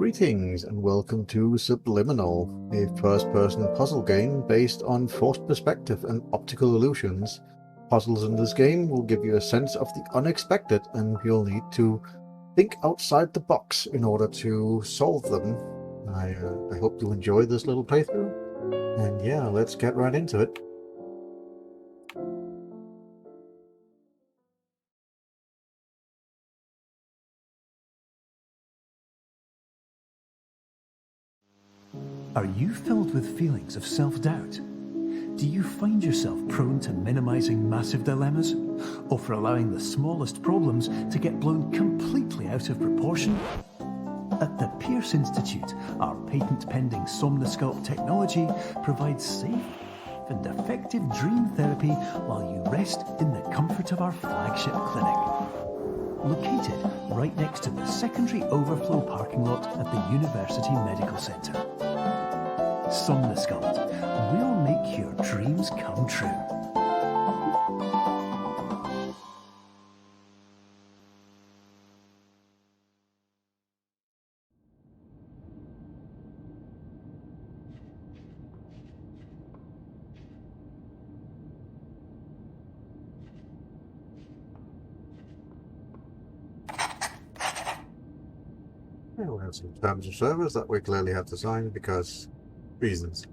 Greetings and welcome to Superliminal, a first-person puzzle game based on forced perspective and optical illusions. Puzzles in this game will give you a sense of the unexpected, and you'll need to think outside the box in order to solve them. I hope you enjoy this little playthrough, and yeah, let's get right into it. Are you filled with feelings of self-doubt? Do you find yourself prone to minimizing massive dilemmas, or for allowing the smallest problems to get blown completely out of proportion? At the Pierce Institute, our patent-pending Somnosculpt technology provides safe and effective dream therapy while you rest in the comfort of our flagship clinic. Located right next to the secondary overflow parking lot at the University Medical Centre. Somnosculpt, we'll make your dreams come true. Yeah, we have some terms of service that we clearly have to sign because reasons.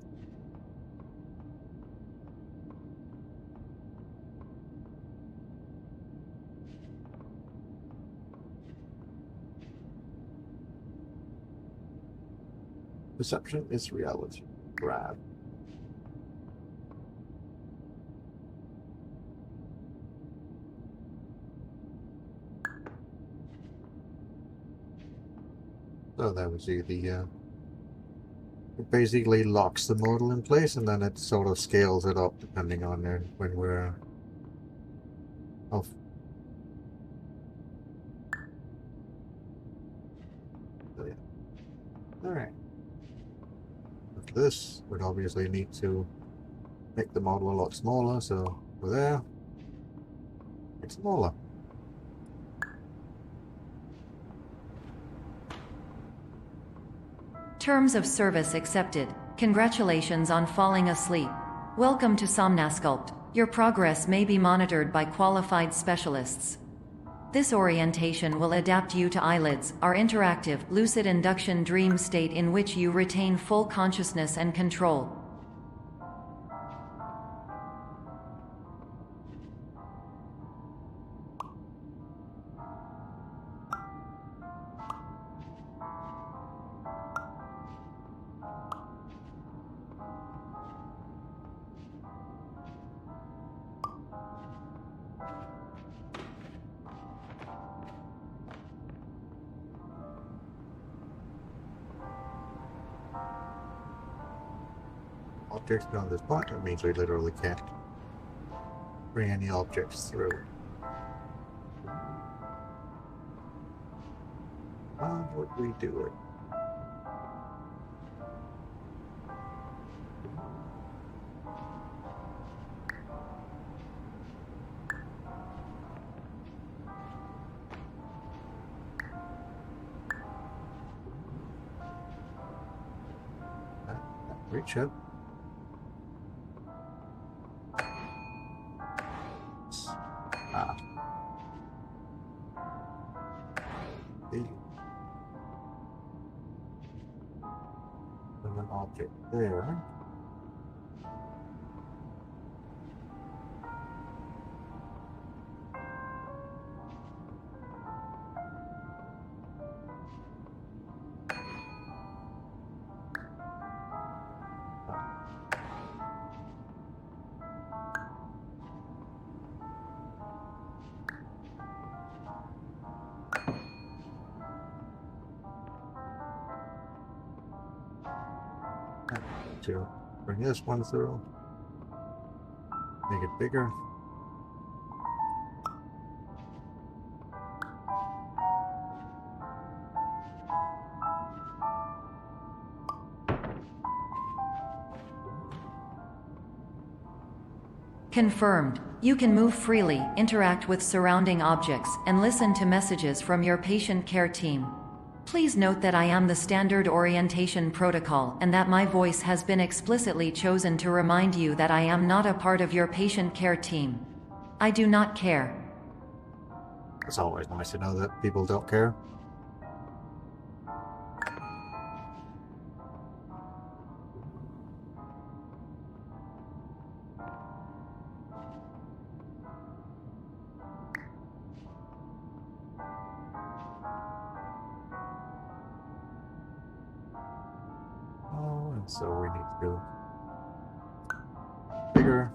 Perception is reality. Grab. So there we see the it basically locks the model in place, and then it sort of scales it up depending on when we're off. So yeah. Alright. After this, we'd obviously need to make the model a lot smaller, so we're there. It's smaller. Terms of service accepted. Congratulations on falling asleep. Welcome to Somnosculpt. Your progress may be monitored by qualified specialists. This orientation will adapt you to eyelids, our interactive, lucid induction dream state in which you retain full consciousness and control. Objects beyond this point, that means we literally can't bring any objects through. How would we do it? Reach up. There's an object there. To bring this one through, make it bigger. Confirmed. You can move freely, interact with surrounding objects, and listen to messages from your patient care team. Please note that I am the standard orientation protocol and that my voice has been explicitly chosen to remind you that I am not a part of your patient care team. I do not care. It's always nice to know that people don't care. Oh, and so we need to go bigger.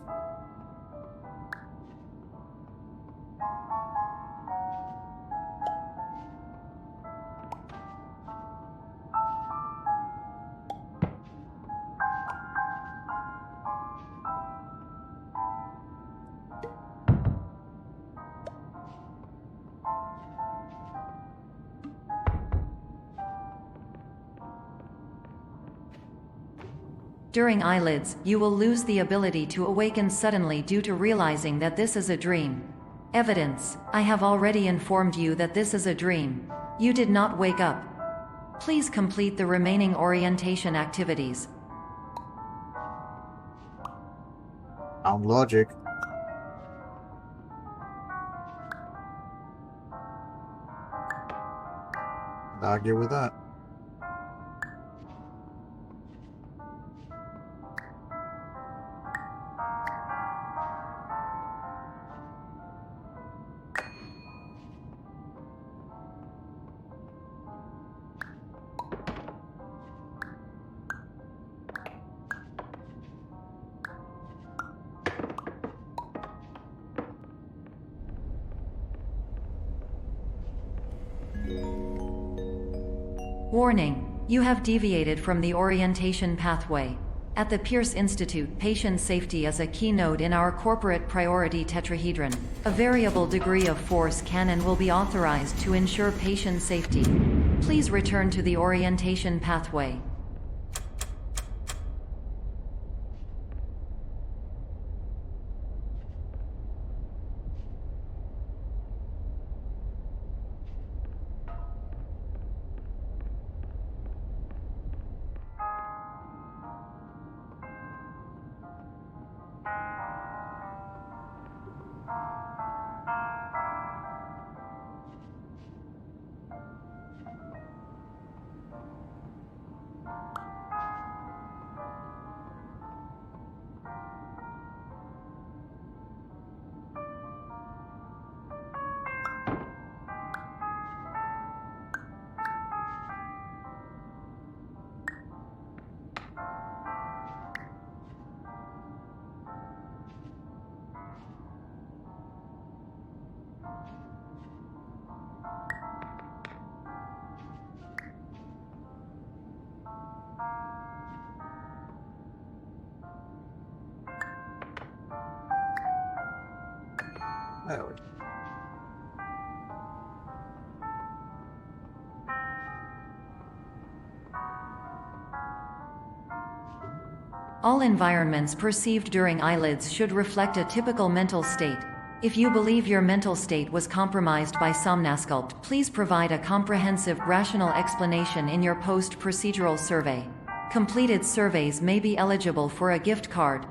During eyelids, you will lose the ability to awaken suddenly due to realizing that this is a dream. Evidence: I have already informed you that this is a dream. You did not wake up. Please complete the remaining orientation activities. Sound logic. Can't argue with that. Warning: you have deviated from the orientation pathway. At the Pierce Institute, patient safety is a key node in our corporate priority tetrahedron. A variable degree of force can and will be authorized to ensure patient safety. Please return to the orientation pathway. There we go. All environments perceived during eyelids should reflect a typical mental state. If you believe your mental state was compromised by Somnasculpt, please provide a comprehensive, rational explanation in your post-procedural survey. Completed surveys may be eligible for a gift card.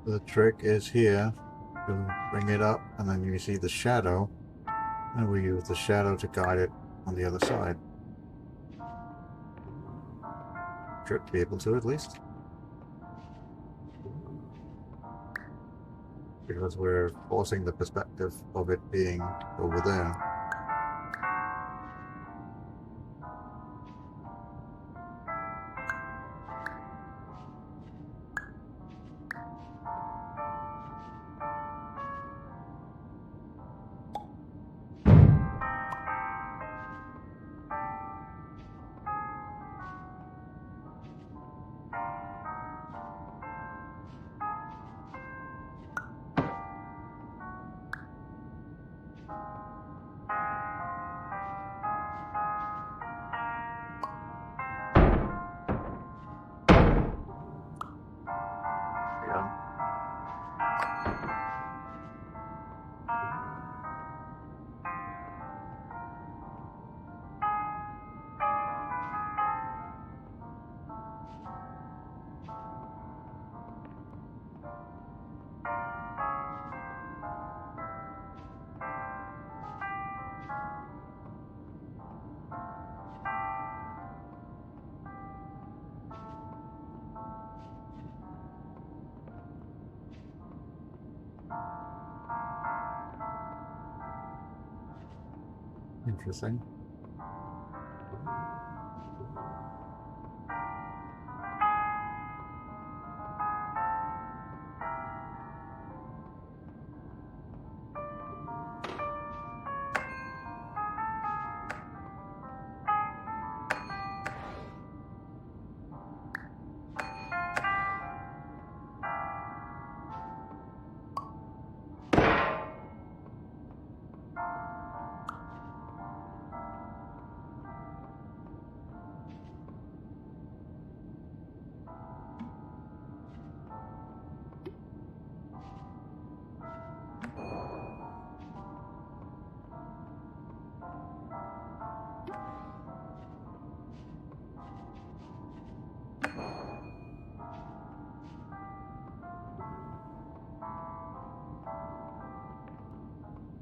The trick is here. You bring it up, and then you see the shadow, and we use the shadow to guide it on the other side. Should be able to, at least. Because we're forcing the perspective of it being over there. Interesting.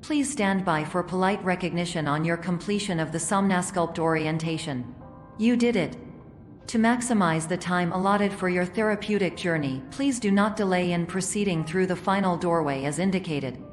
Please stand by for polite recognition on your completion of the Somnasculpt orientation. You did it. To maximize the time allotted for your therapeutic journey, please do not delay in proceeding through the final doorway as indicated.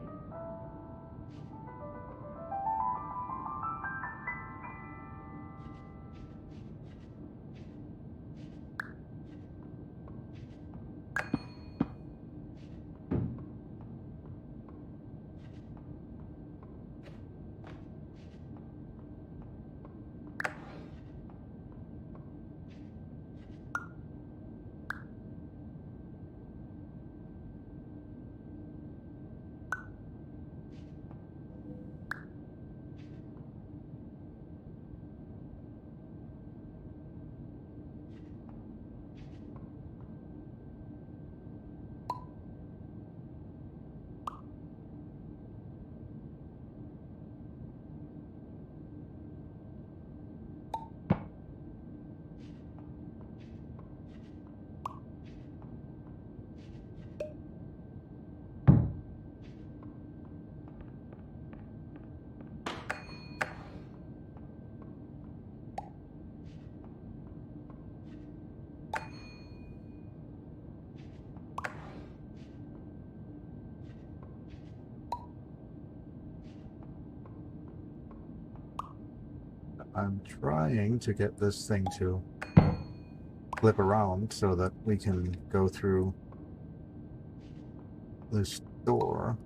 I'm trying to get this thing to flip around so that we can go through this door.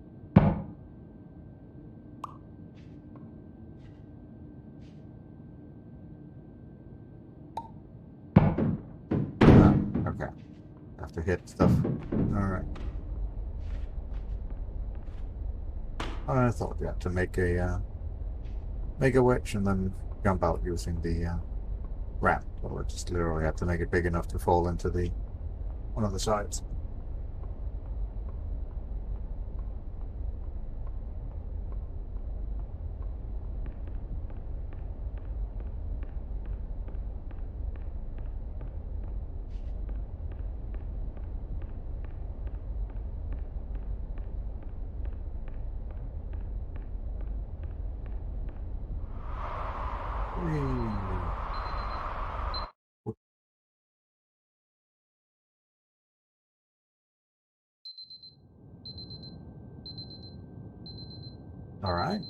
Okay. Have to hit stuff. Alright. I thought you had to make a witch and then jump out using the ramp. So I just literally have to make it big enough to fall into the one of the sides. All right.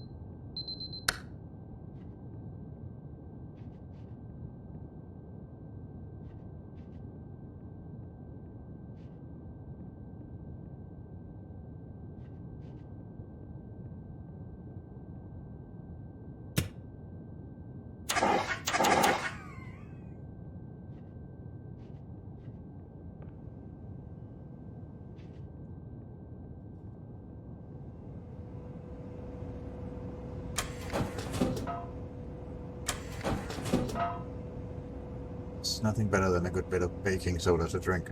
It's nothing better than a good bit of baking soda to drink.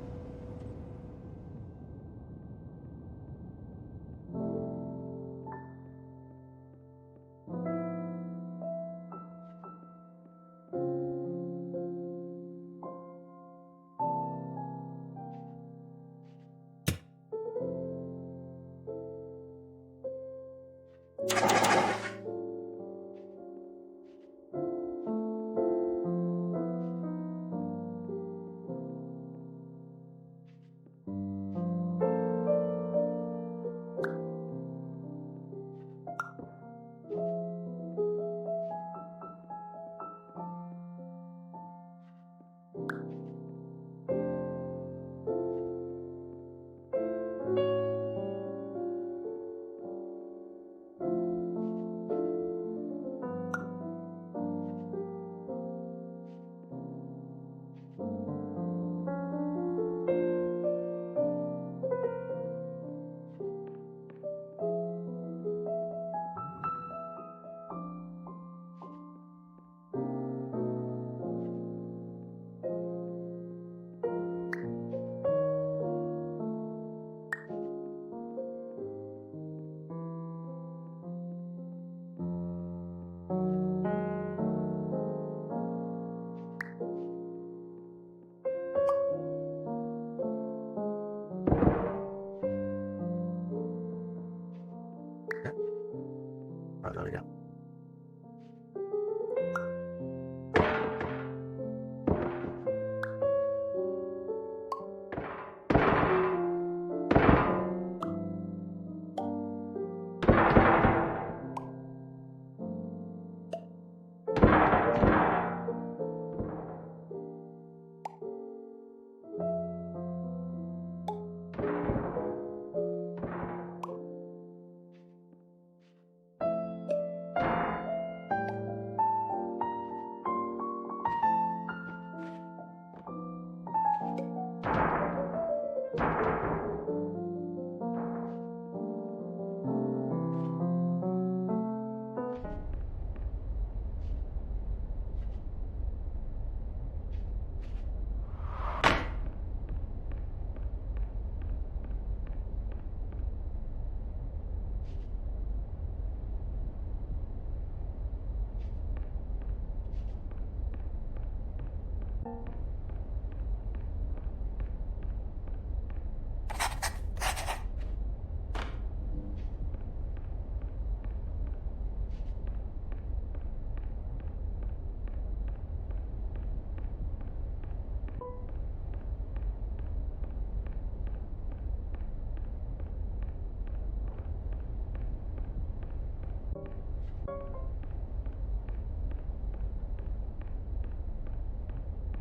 try that again.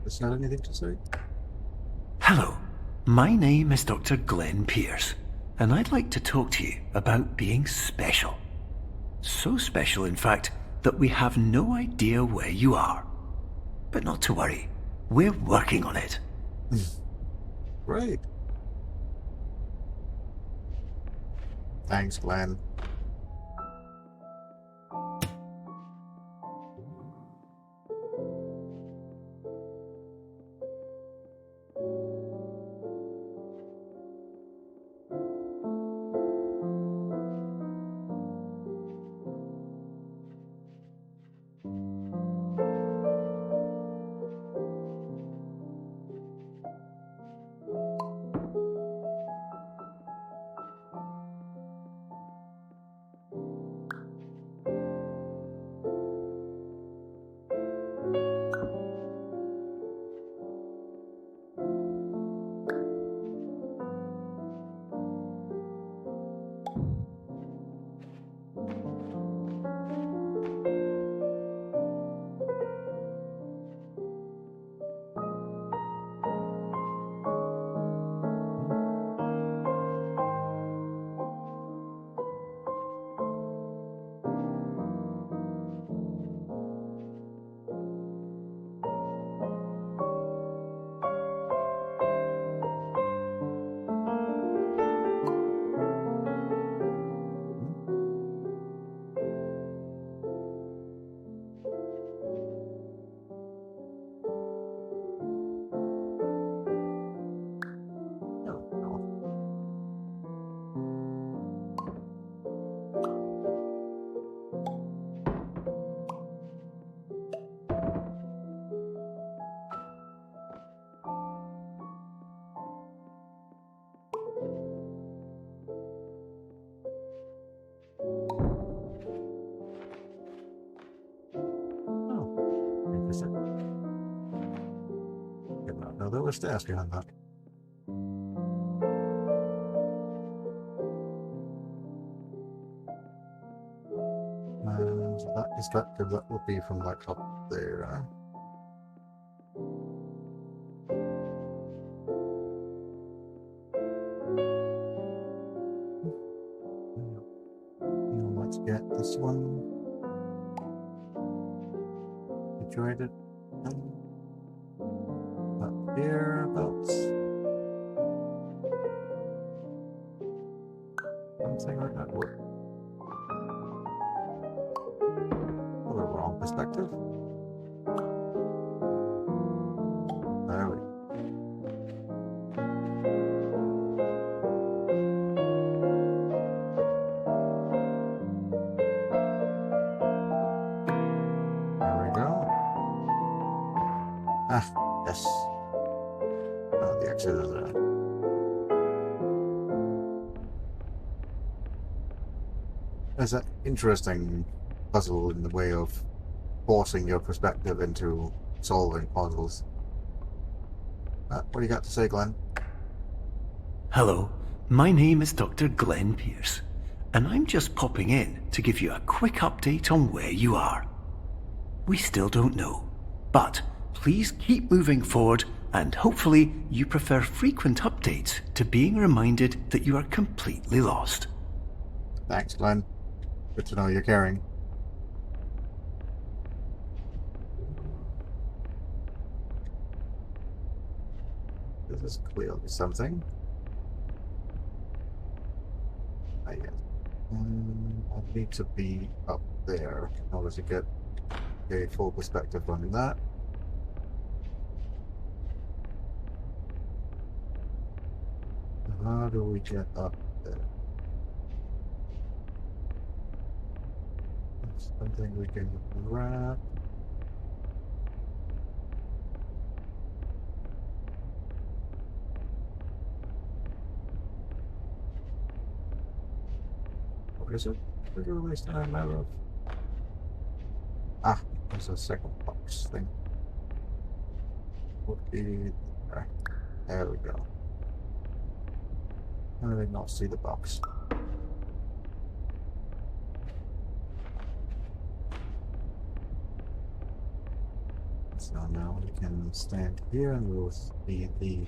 Is there anything to say? Hello, my name is Dr. Glenn Pierce, and I'd like to talk to you about being special. So special, in fact, that we have no idea where you are. But not to worry, we're working on it. Great. Thanks, Glenn. No, there were stairs behind that. And that is that would be from that top there. Now let's get this one situated. Up here, about something like that. What? Oh, the wrong perspective. There we go. There we go. Ah, yes. Oh, the exit is there. That's an interesting puzzle in the way of forcing your perspective into solving puzzles. What do you got to say, Glenn? Hello, my name is Dr. Glenn Pierce, and I'm just popping in to give you a quick update on where you are. We still don't know, but please keep moving forward, and hopefully you prefer frequent updates to being reminded that you are completely lost. Thanks, Glenn. Good to know you're caring. This is clearly something. I need to be up there in order to get a full perspective on that. How do we get up there? Something we can grab. What is it? What do we stand on matter of? Ah, there's a second box thing. Would be there. There we go. I did not see the box. So now we can stand here and we'll see the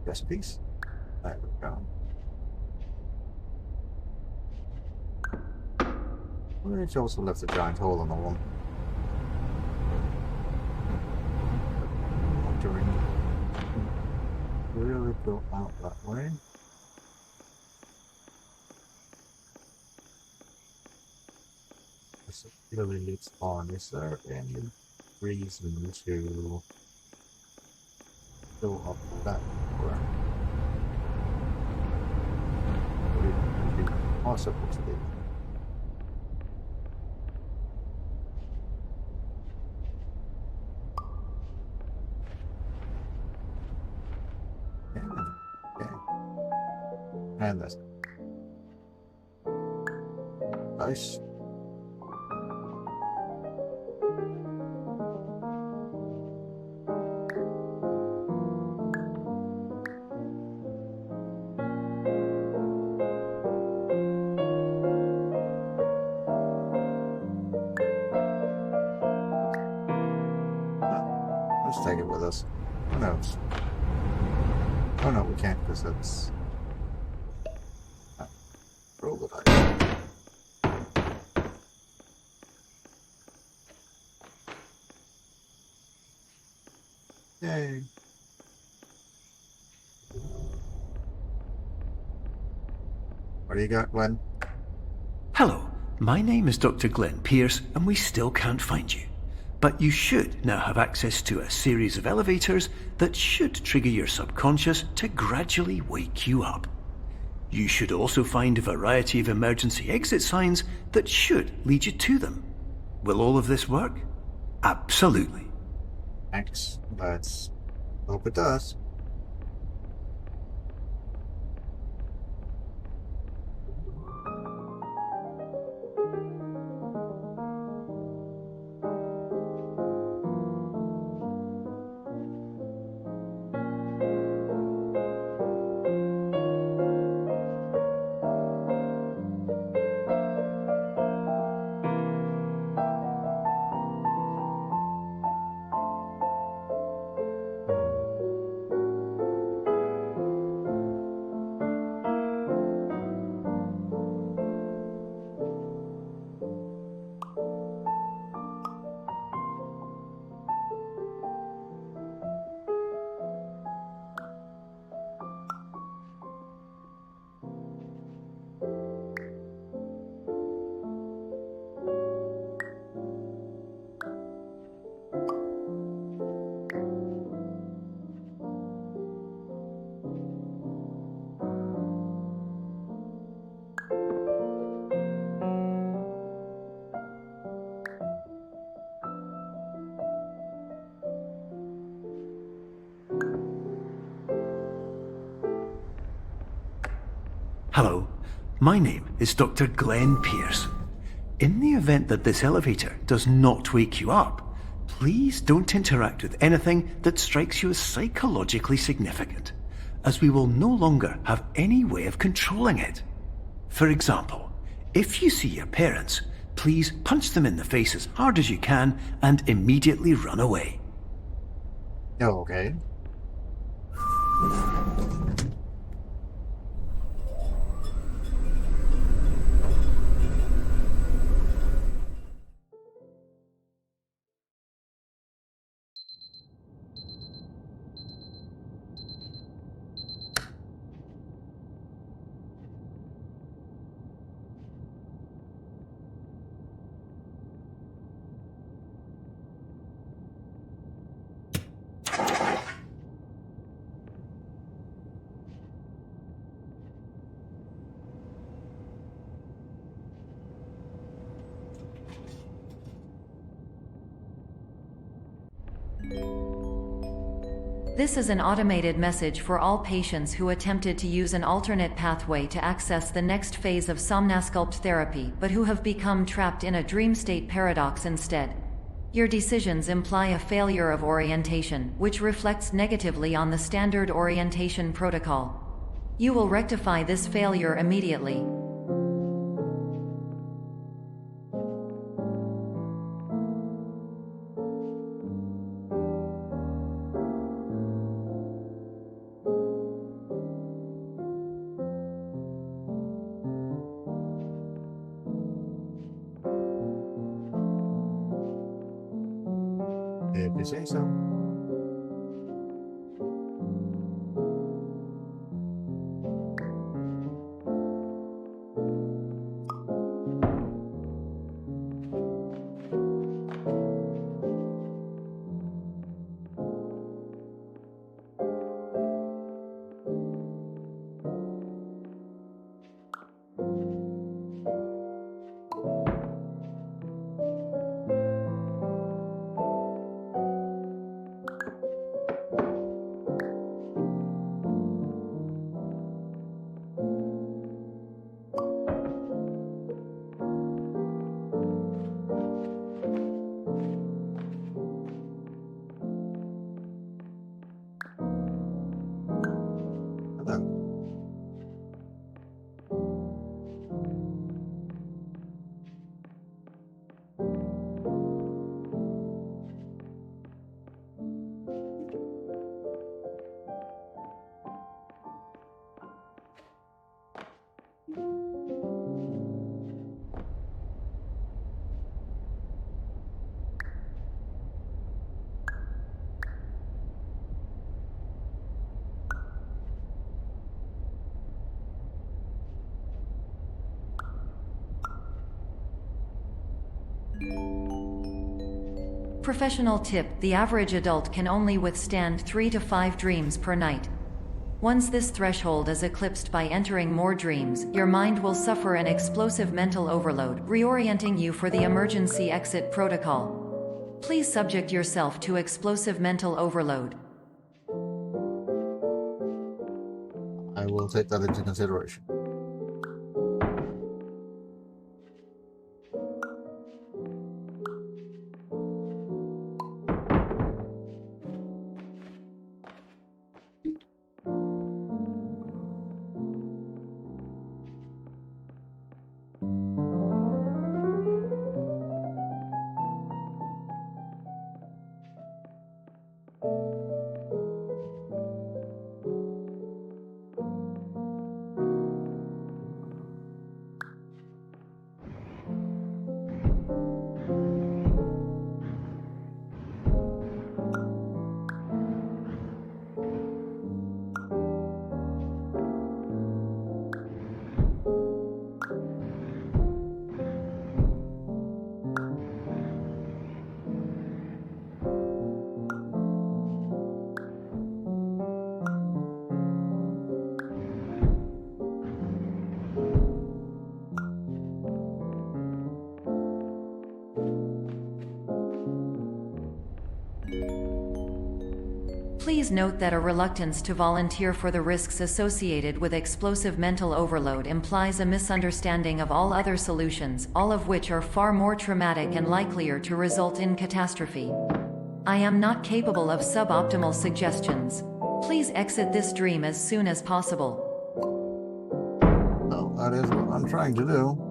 chess piece. There we go. Which also left a giant hole in the wall. Really go out that way. This really leads on. Is there any reason to go up that door? Would it be possible to do? And this. Nice. Let's take it with us. Who knows? Oh no, we can't because that's... roll the dice. Yay. What do you got, Glenn? Hello, my name is Dr. Glenn Pierce, and we still can't find you. But you should now have access to a series of elevators that should trigger your subconscious to gradually wake you up. You should also find a variety of emergency exit signs that should lead you to them. Will all of this work? Absolutely. Thanks. Let's hope it does. Hello, my name is Dr. Glenn Pierce. In the event that this elevator does not wake you up, please don't interact with anything that strikes you as psychologically significant, as we will no longer have any way of controlling it. For example, if you see your parents, please punch them in the face as hard as you can and immediately run away. Okay. This is an automated message for all patients who attempted to use an alternate pathway to access the next phase of Somnasculpt therapy but who have become trapped in a dream state paradox instead. Your decisions imply a failure of orientation, which reflects negatively on the standard orientation protocol. You will rectify this failure immediately. If you say so. Professional tip: the average adult can only withstand 3 to 5 dreams per night. Once this threshold is eclipsed by entering more dreams, your mind will suffer an explosive mental overload, reorienting you for the emergency exit protocol. Please subject yourself to explosive mental overload. I will take that into consideration. Please note that a reluctance to volunteer for the risks associated with explosive mental overload implies a misunderstanding of all other solutions, all of which are far more traumatic and likelier to result in catastrophe. I am not capable of suboptimal suggestions. Please exit this dream as soon as possible. Well, that is what I'm trying to do.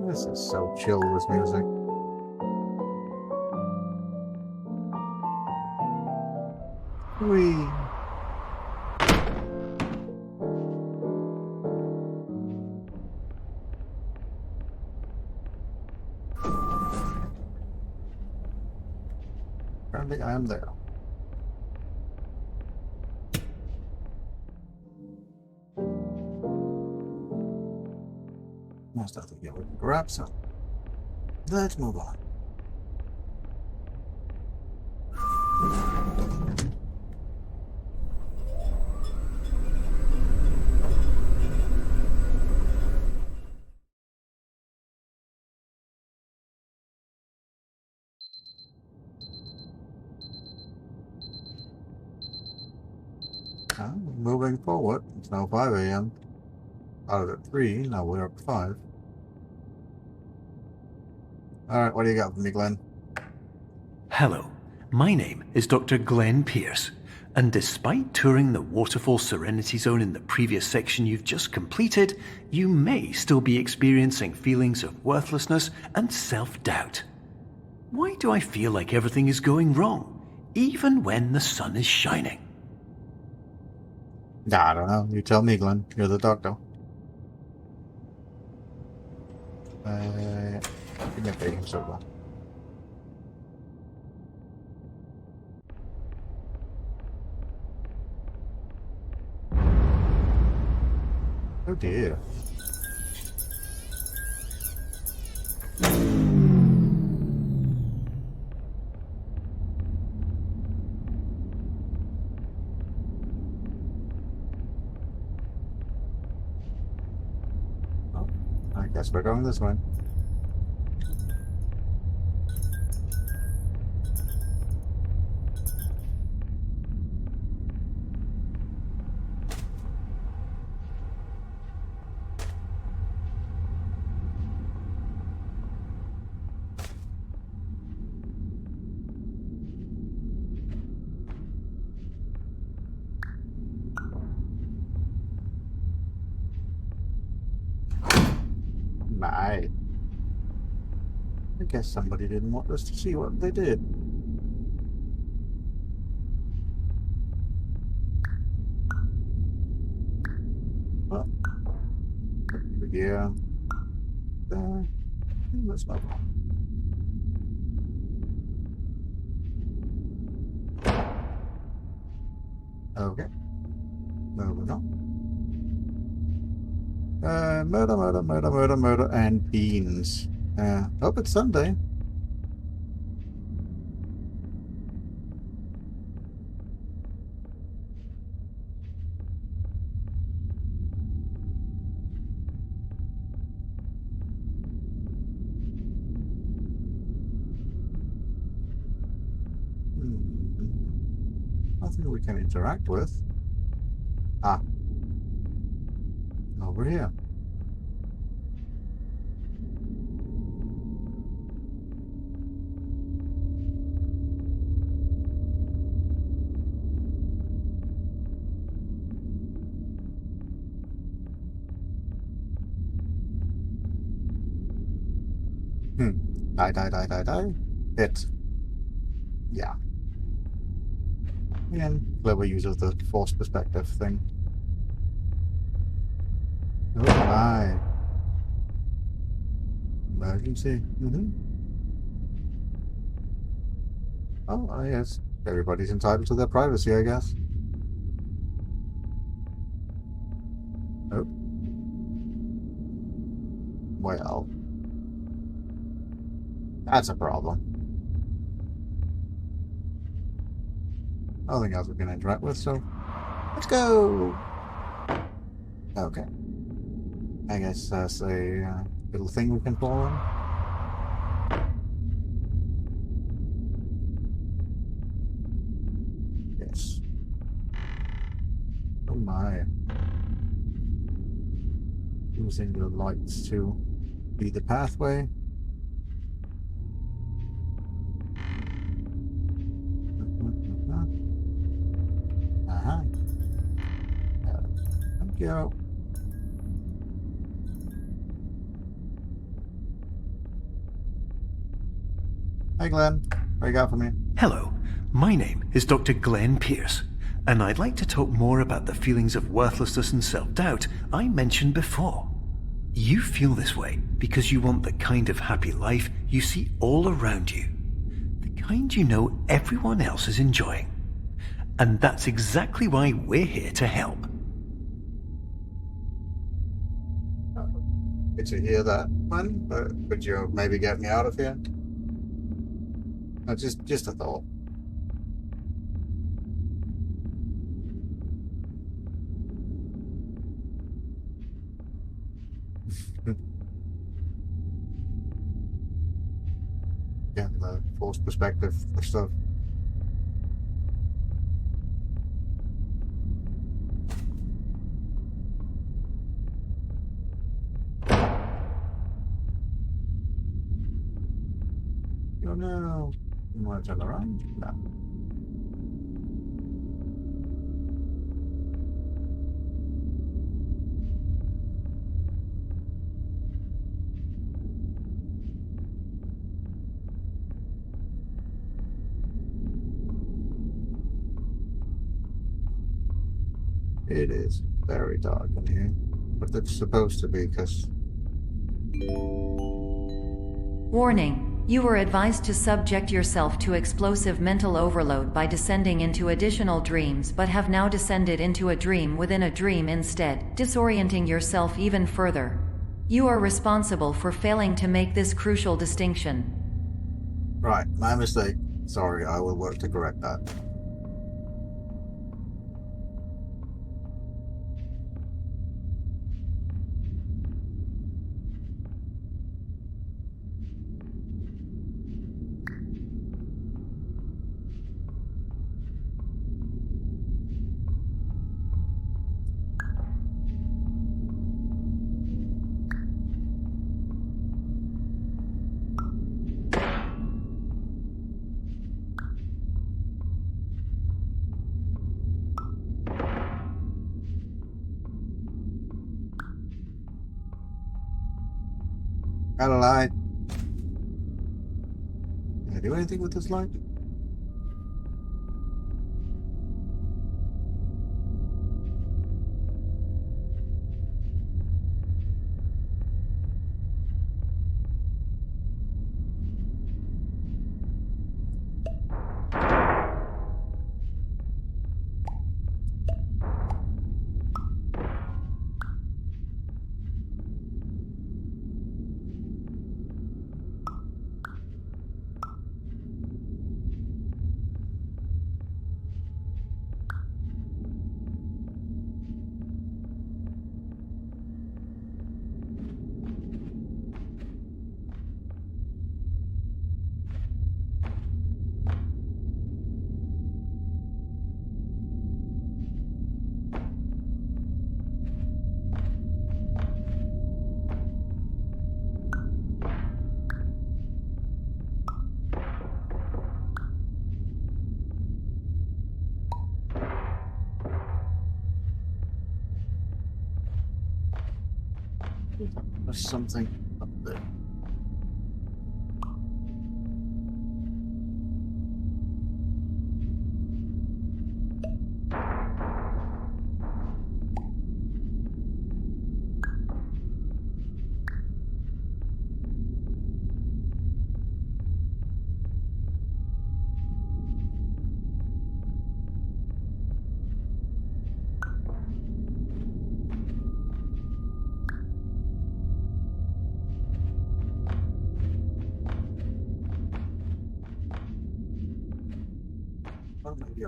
This is so chill, this music. Whee! Apparently I am there. Most of the we can grab some. Let's move on. Moving forward, it's now 5 a.m. Out of 3, now we're up to 5. Alright, what do you got for me, Glenn? Hello, my name is Dr. Glenn Pierce, and despite touring the Waterfall Serenity Zone in the previous section you've just completed, you may still be experiencing feelings of worthlessness and self-doubt. Why do I feel like everything is going wrong, even when the sun is shining? I don't know. You tell me, Glenn. You're the doctor. Give me a baking soda. Oh dear. Oh, I guess we're going this way. My. I guess somebody didn't want us to see what they did. Well, yeah. Let's move on. Okay. Moving on. Murder, and beans. Hope it's Sunday. Nothing we can interact with. Ah. Over here. Die, die, die, die, die. Hit. Yeah. Again, clever use of the forced perspective thing. Oh my. Emergency. Oh, yes. Everybody's entitled to their privacy, I guess. Oh. Well. That's a problem. Nothing else we can interact with, so let's go! Okay. I guess that's a little thing we can fall on. Yes. Oh my. Using the lights to be the pathway. Thank you. Hey Glenn, what you got for me? Hello, my name is Dr. Glenn Pierce, and I'd like to talk more about the feelings of worthlessness and self-doubt I mentioned before. You feel this way because you want the kind of happy life you see all around you, the kind you know everyone else is enjoying. And that's exactly why we're here to help. Good to hear that, Glenn, but could you maybe get me out of here? No, just a thought. Again, the forced perspective stuff. Oh no. You want to turn around? No. It is very dark in here. But it's supposed to be, because... Warning. You were advised to subject yourself to explosive mental overload by descending into additional dreams, but have now descended into a dream within a dream instead, disorienting yourself even further. You are responsible for failing to make this crucial distinction. Right, my mistake. Sorry, I will work to correct that. Got a light. Can I do anything with this light? There's something up there.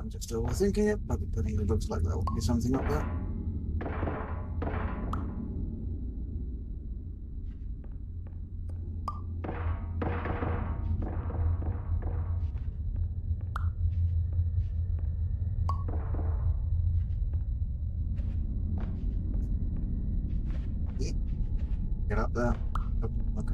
I'm just overthinking it, but I think it looks like there will be something up there. Get up there. Oh, okay.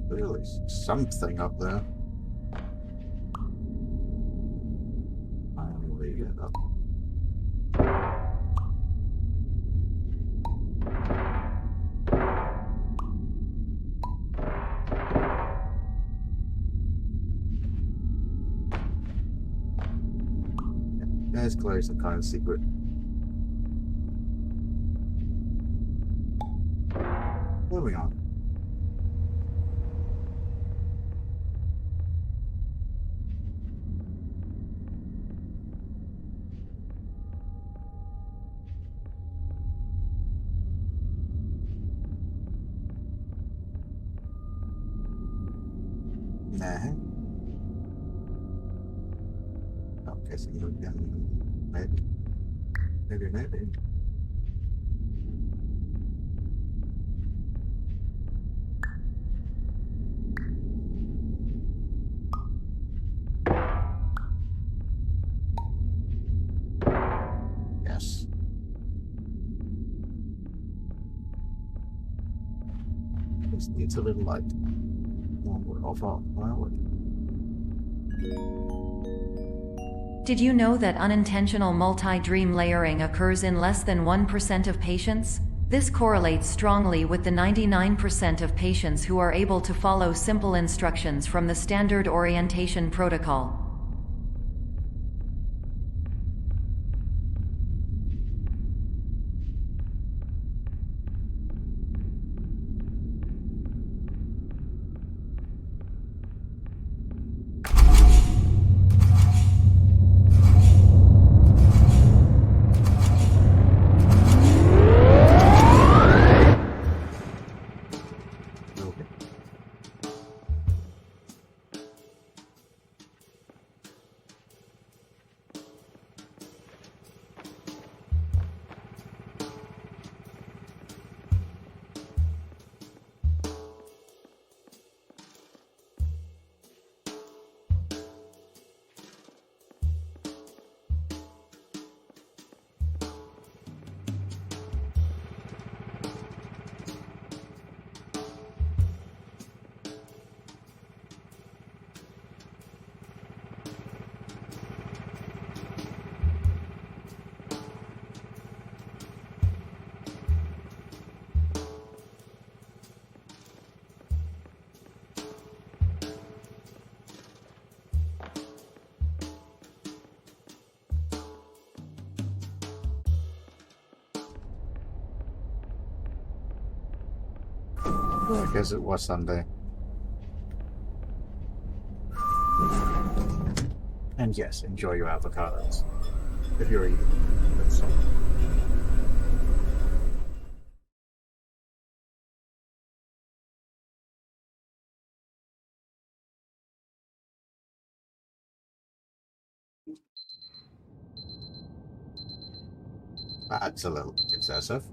Really, something up there. Finally get up. There's clearly some kind of secret. Moving on. Nah. Okay, so you can maybe. Yes. Just needs a little light. One would offer firewood. Did you know that unintentional multi-dream layering occurs in less than 1% of patients? This correlates strongly with the 99% of patients who are able to follow simple instructions from the standard orientation protocol. Okay. Well, I guess it was Sunday. And yes, enjoy your avocados. If you're eating them. That's a little bit excessive.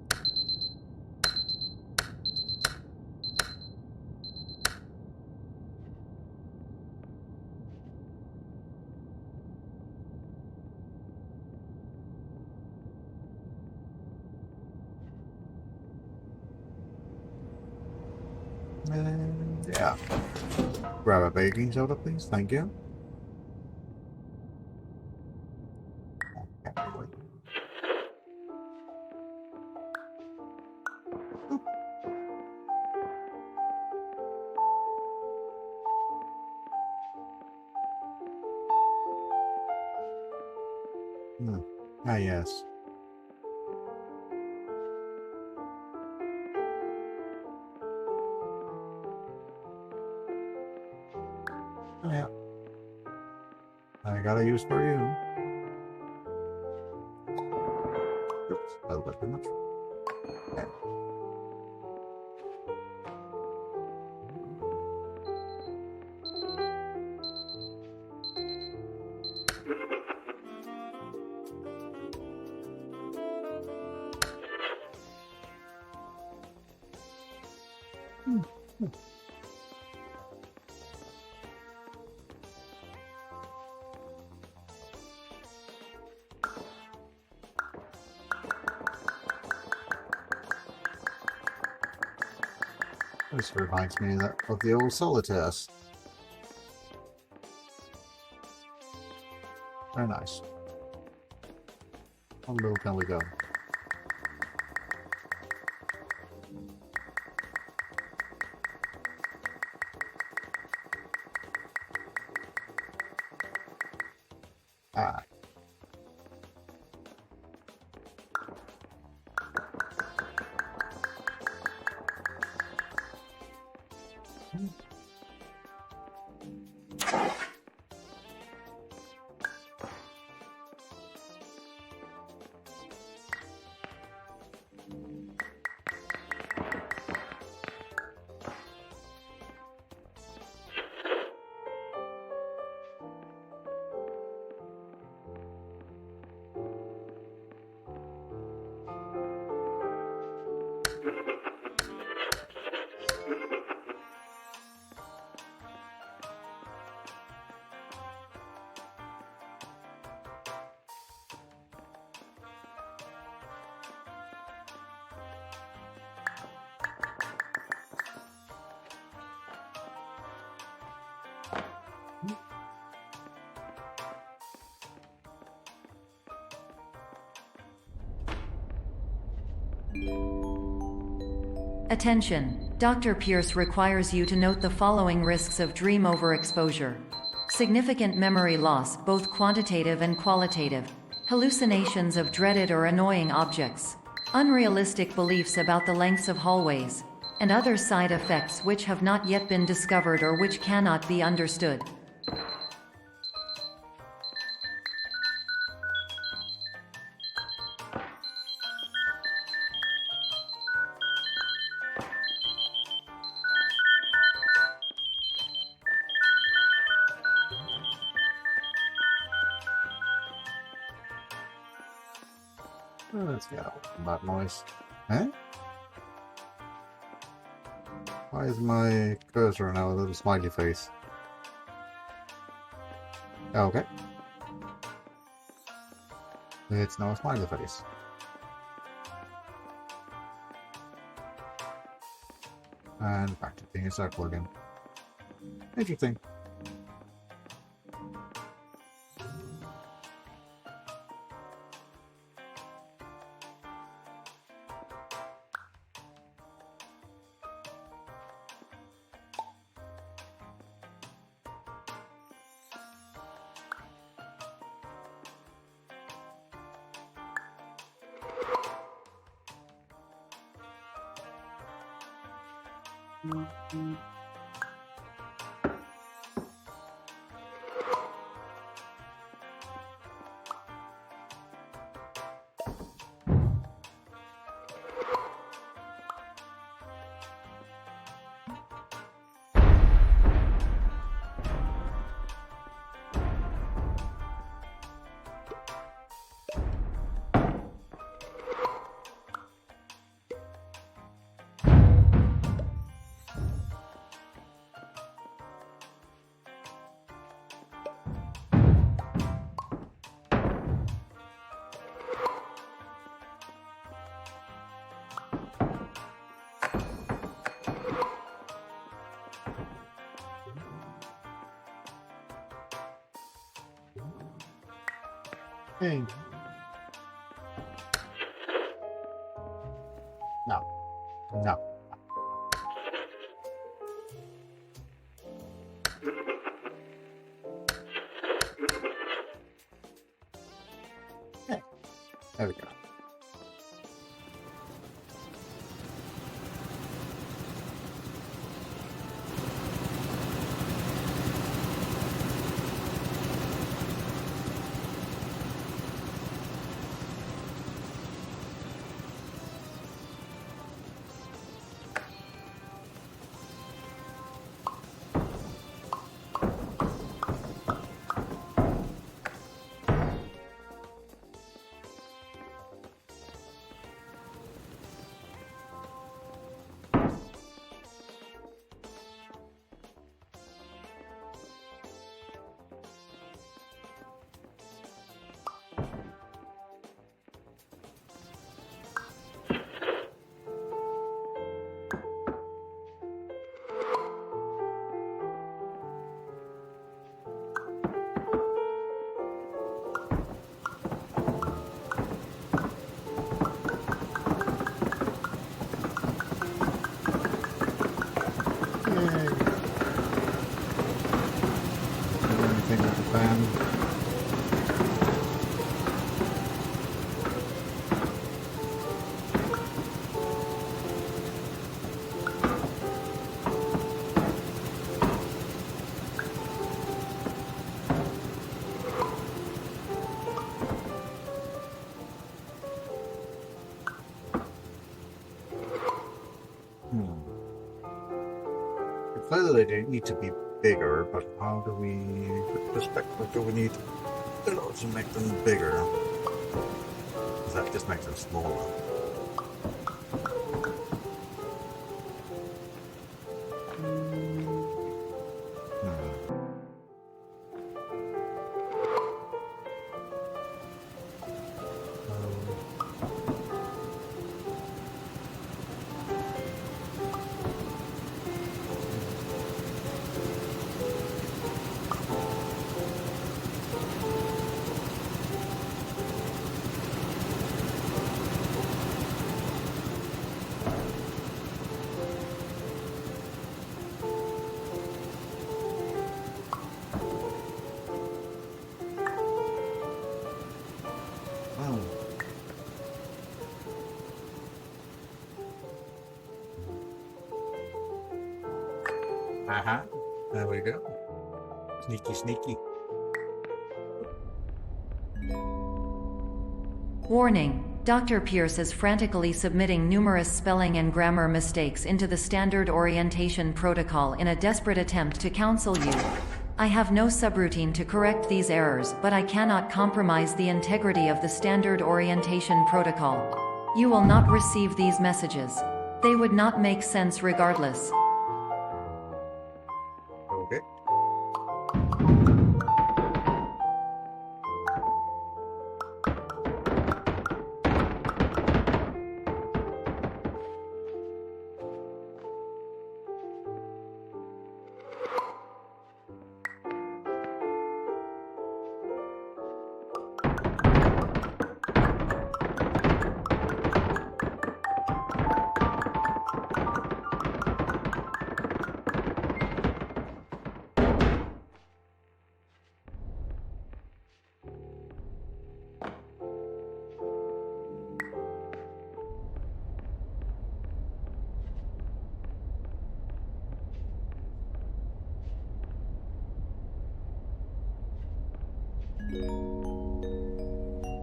Yeah. Grab a baking soda, please. Thank you. Okay, wait. Hmm. Ah, yes. Oh, yeah. I use for you? Oops, a little bit too much. Okay. This reminds me of the old solitaires. Very nice. How low can we go? Ah. Attention! Dr. Pierce requires you to note the following risks of dream overexposure. Significant memory loss, both quantitative and qualitative. Hallucinations of dreaded or annoying objects. Unrealistic beliefs about the lengths of hallways. And other side effects which have not yet been discovered or which cannot be understood. Let's get out from that noise. Eh? Why is my cursor now a little smiley face? Okay. It's now a smiley face. And back to being a circle again. Interesting. Hey. No. No. Hey. There we go. Clearly they need to be bigger, but how do we... What perspective do we need in order to make them bigger? Because that just makes them smaller. Aha, there we go. Sneaky, sneaky. Warning, Dr. Pierce is frantically submitting numerous spelling and grammar mistakes into the standard orientation protocol in a desperate attempt to counsel you. I have no subroutine to correct these errors, but I cannot compromise the integrity of the standard orientation protocol. You will not receive these messages. They would not make sense regardless. Okay.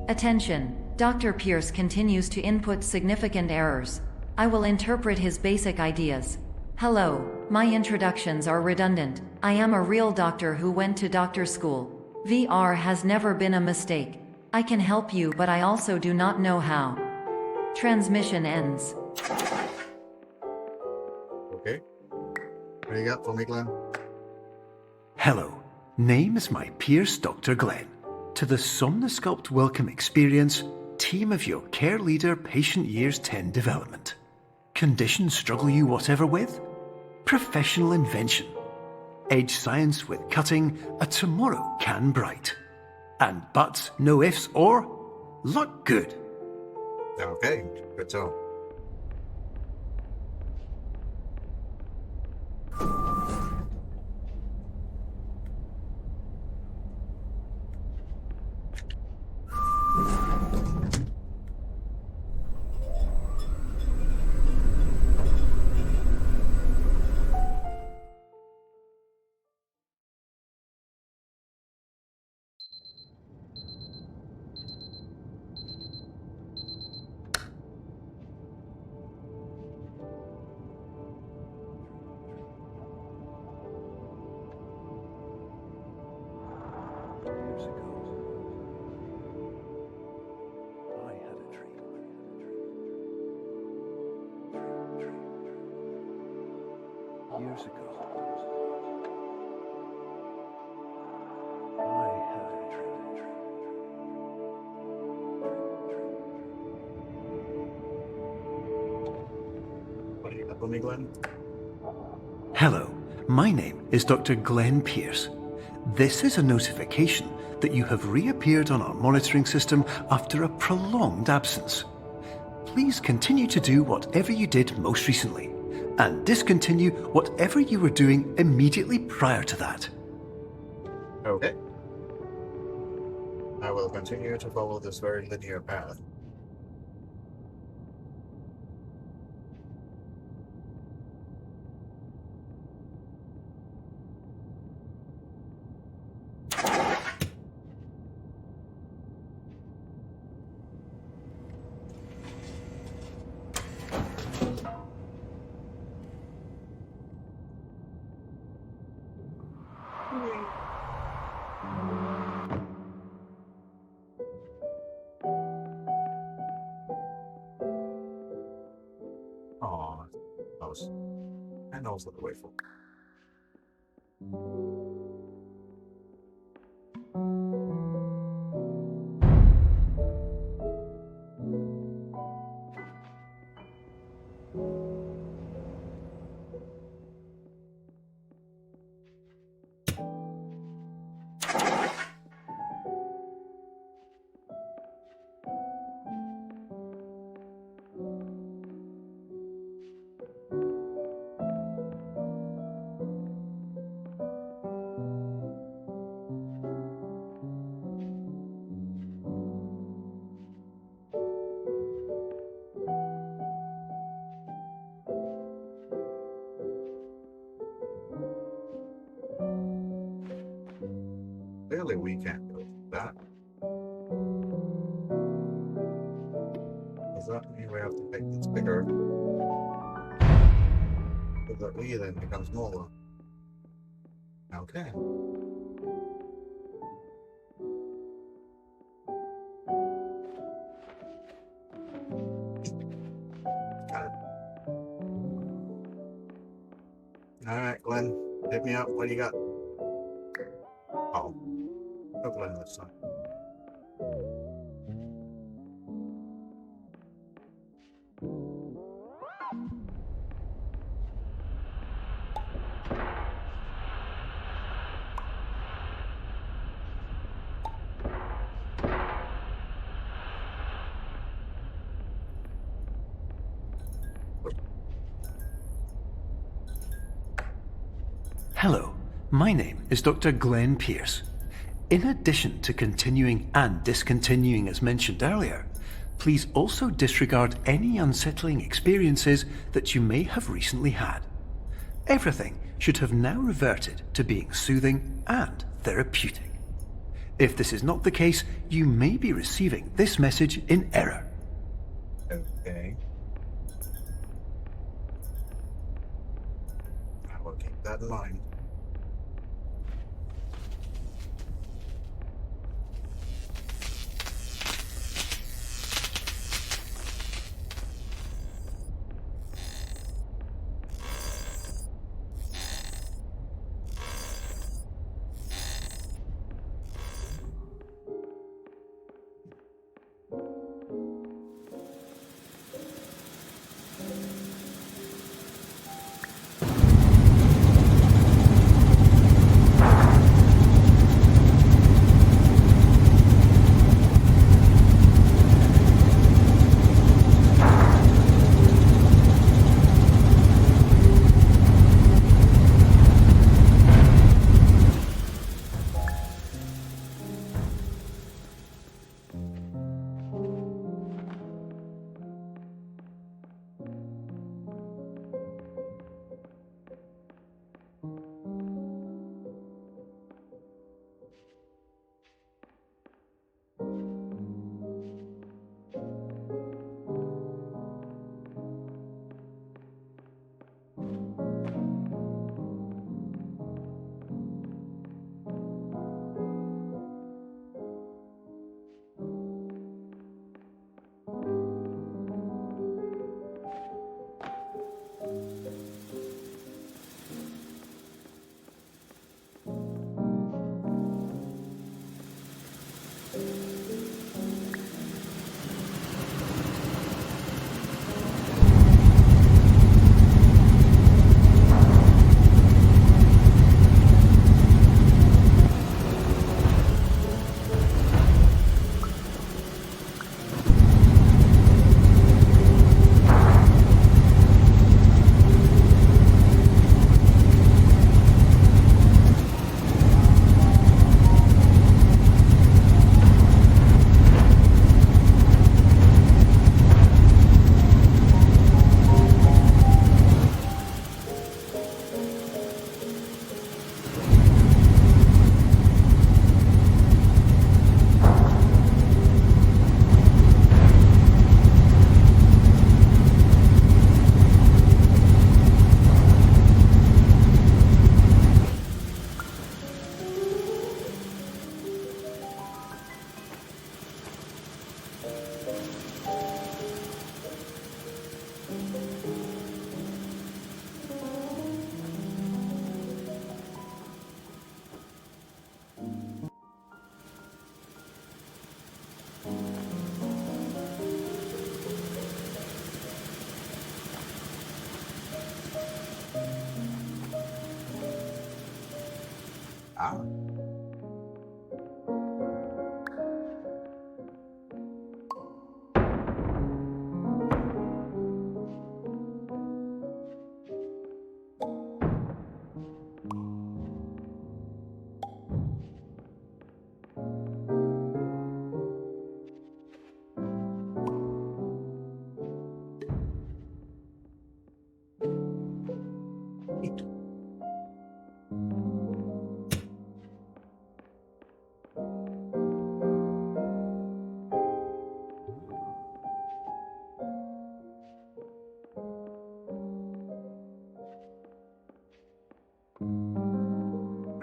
Attention, Dr. Pierce continues to input significant errors. I will interpret his basic ideas. Hello, my introductions are redundant. I am a real doctor who went to doctor school. VR has never been a mistake. I can help you, but I also do not know how. Transmission ends. Okay. What do you got for me, Glenn? Hello, name is my Pierce Dr. Glenn. To the Somnosculpt Welcome Experience, team of your care leader patient years 10 development. Conditions struggle you whatever with? Professional invention. Edge science with cutting, a tomorrow can bright. And buts, no ifs or luck good. Okay, good to know. Years ago, I had a dream. What do you got for me, Glenn? Hello, my name is Dr. Glenn Pierce. This is a notification that you have reappeared on our monitoring system after a prolonged absence. Please continue to do whatever you did most recently, and discontinue whatever you were doing immediately prior to that. Okay. I will continue to follow this very linear path. knows what to wait for. Clearly we can't go through that. Does that mean we have to make this bigger? So that we then become smaller. Okay. Got it. Alright, Glenn. Hit me up. What do you got? Oh. No Glenn this time. Hello, my name is Dr. Glenn Pierce. In addition to continuing and discontinuing as mentioned earlier, please also disregard any unsettling experiences that you may have recently had. Everything should have now reverted to being soothing and therapeutic. If this is not the case, you may be receiving this message in error. Okay. I will keep that in mind.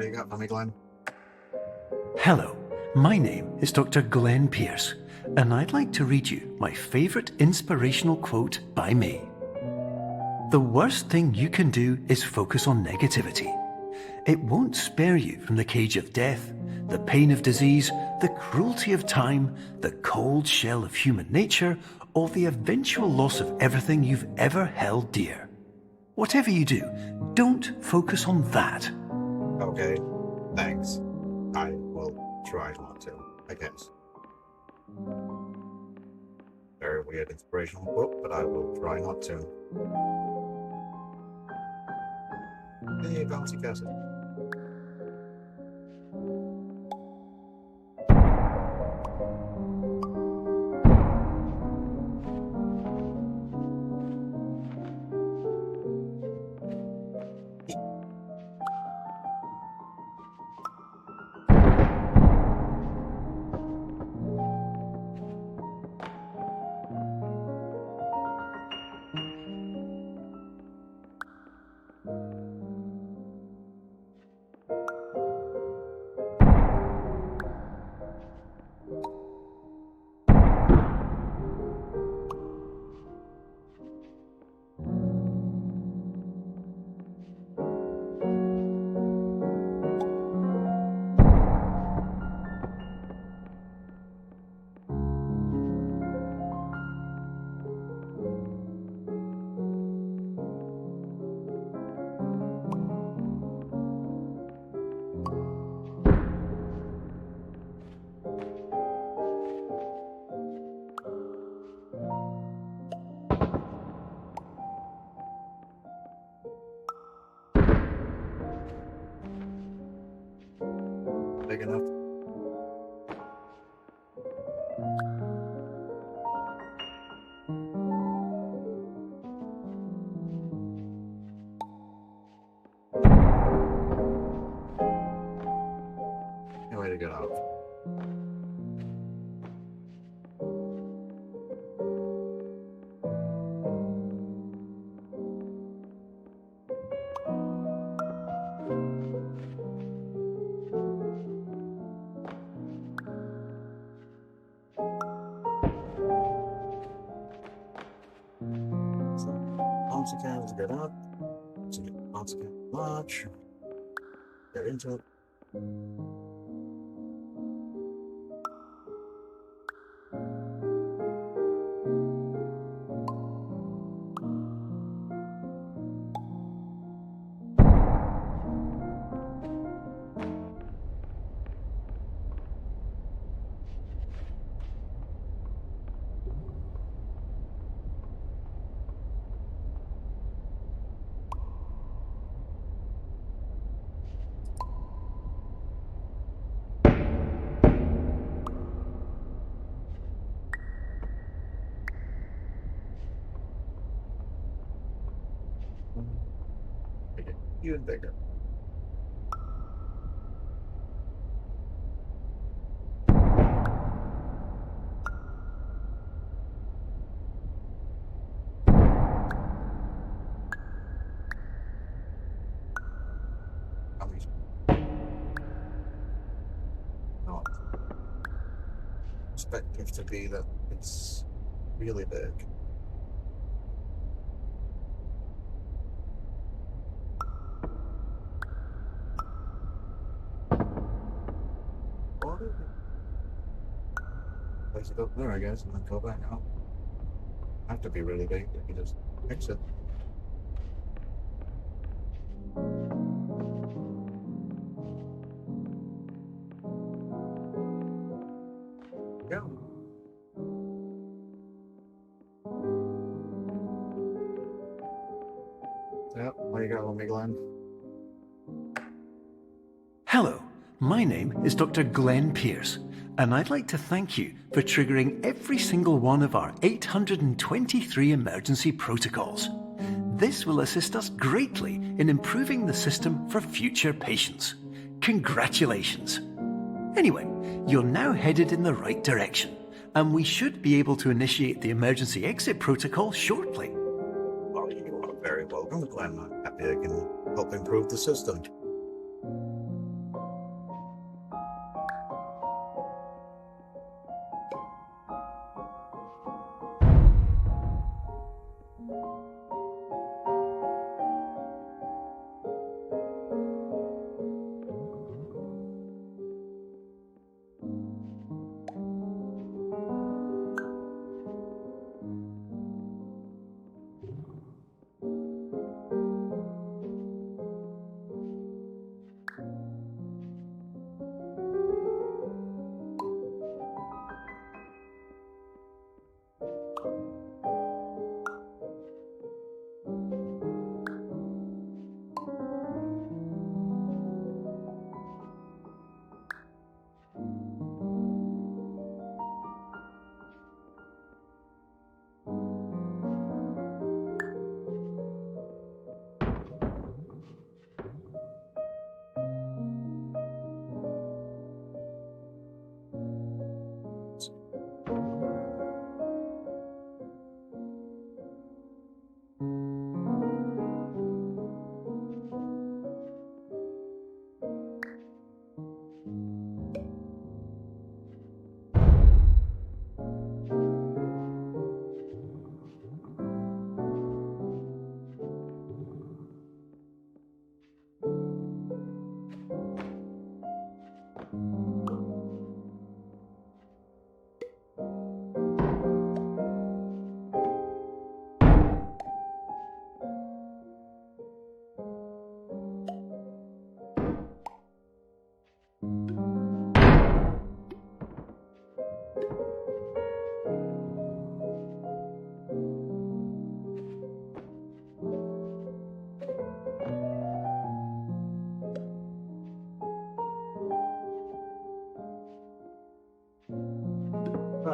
What do you got for me, Glenn? Hello, my name is Dr. Glenn Pierce, and I'd like to read you my favourite inspirational quote by me. The worst thing you can do is focus on negativity. It won't spare you from the cage of death, the pain of disease, the cruelty of time, the cold shell of human nature, or the eventual loss of everything you've ever held dear. Whatever you do, don't focus on that. Okay, thanks. I will try not to, I guess. Very weird inspirational quote, but I will try not to. Hey, bouncy castle. Big enough. No way to get out. Bouncy cans, get up. So get bouncy can launch. Get into it. Make it even bigger. Not expecting to be that it's really big. Place it up there, I guess, and then go back out. Have to be really big if you just mix it. Go. Yep, what do you got with me, Glenn? Hello, my name is Dr. Glenn Pierce, and I'd like to thank you for triggering every single one of our 823 emergency protocols. This will assist us greatly in improving the system for future patients. Congratulations! Anyway, you're now headed in the right direction, and we should be able to initiate the emergency exit protocol shortly. Well, you are very welcome, Glenn. I'm happy I can help improve the system.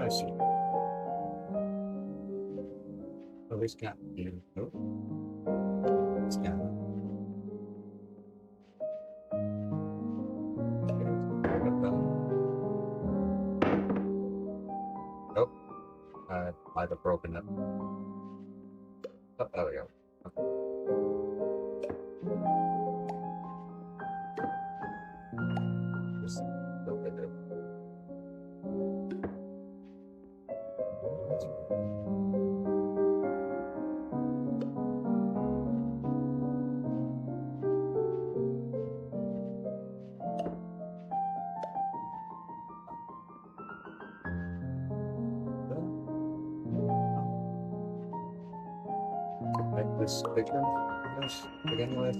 I see. So we scan here. Oh. Scan. Okay, oh, I might have broken it. Oh, there we go. Just open it. Make this bigger, I guess, to begin with.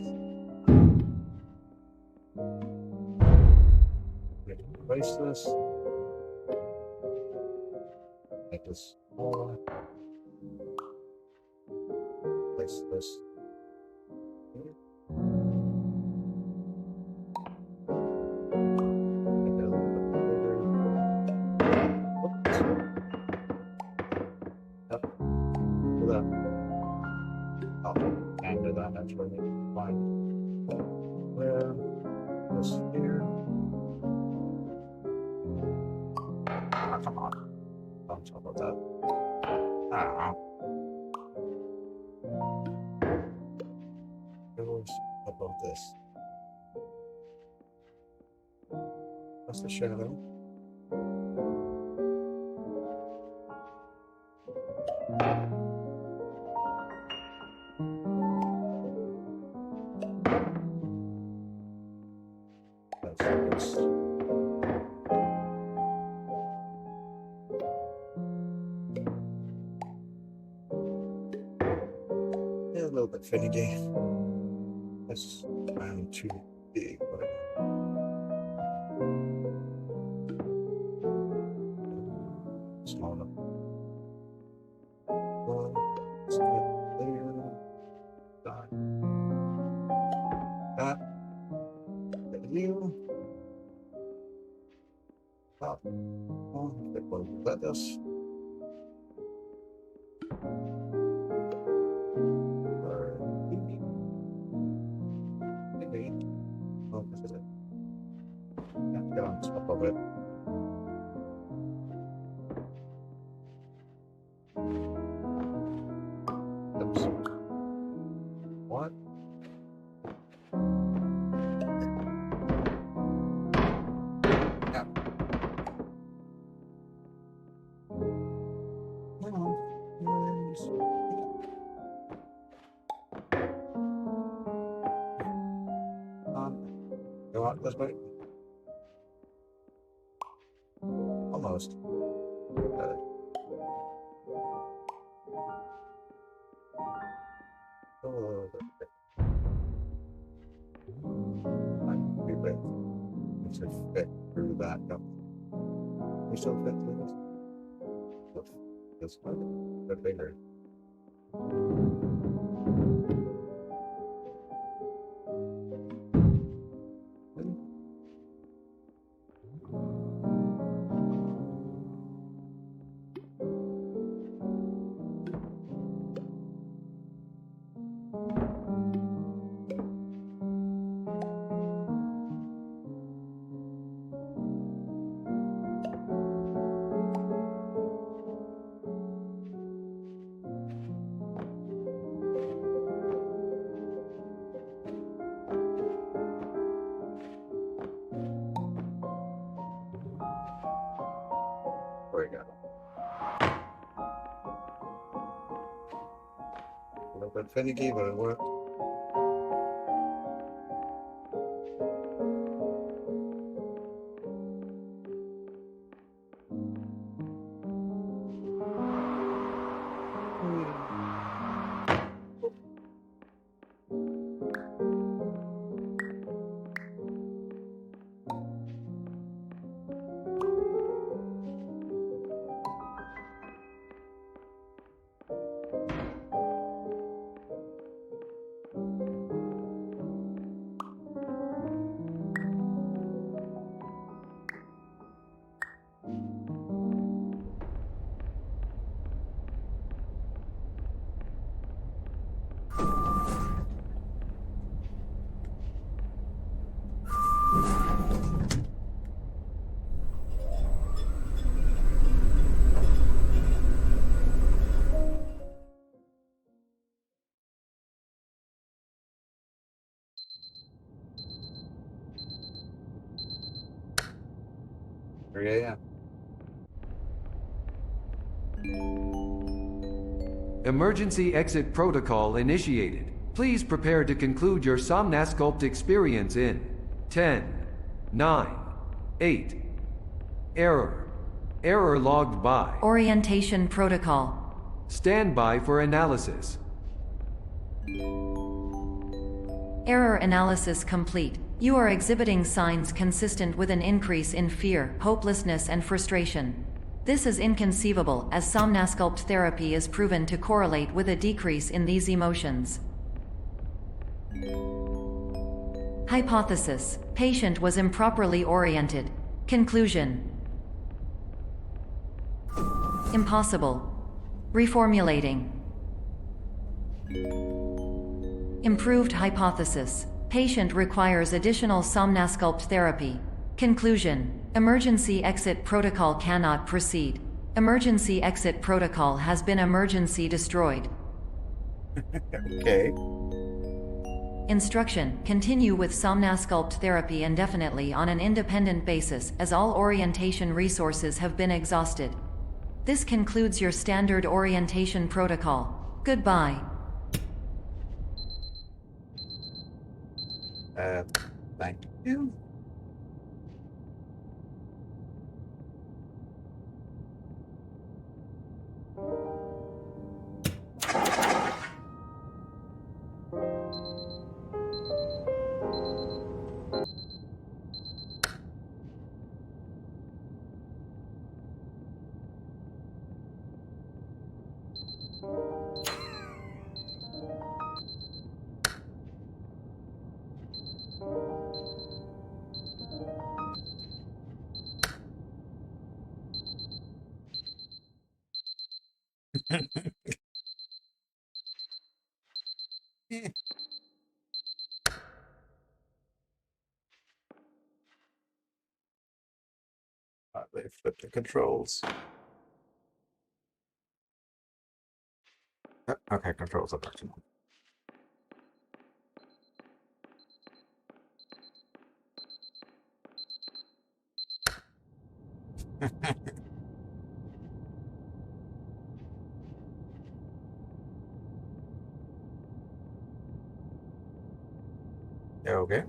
Erase this. Make this smaller. Place this here. Make it a little bit bigger. Oops. Yep. Do that. Oh, can't do that actually. Fine. Where? This here. Ah, come on. Don't talk about that. Ah. Goes above this. That's the shadow. That's this. Yeah, a little bit finicky. That's too big, but small enough. One, step there, dot, that, you, top, one, that will let us. Oh, this is it. Yeah, get on top of it. Oops. What? Yeah. Hang on. Where's... Go out this way. Almost. Got it. Go a little bit. Might be big. It should fit through that. Yep. We still fit through this? That's quite a bit bigger. There we go. A little bit finicky, but it worked. 3 a.m. Emergency exit protocol initiated. Please prepare to conclude your Somnasculpt experience in 10, 9, 8. Error. Error logged by. Orientation protocol. Stand by for analysis. Error analysis complete. You are exhibiting signs consistent with an increase in fear, hopelessness, and frustration. This is inconceivable, as Somnasculpt therapy is proven to correlate with a decrease in these emotions. Hypothesis: patient was improperly oriented. Conclusion: impossible. Reformulating. Improved hypothesis: patient requires additional Somnasculpt therapy. Conclusion: emergency exit protocol cannot proceed. Emergency exit protocol has been emergency destroyed. Okay. Instruction: continue with Somnasculpt therapy indefinitely on an independent basis, as all orientation resources have been exhausted. This concludes your standard orientation protocol. Goodbye. Thank you. They flip the controls. Okay, controls are back to normal. Okay.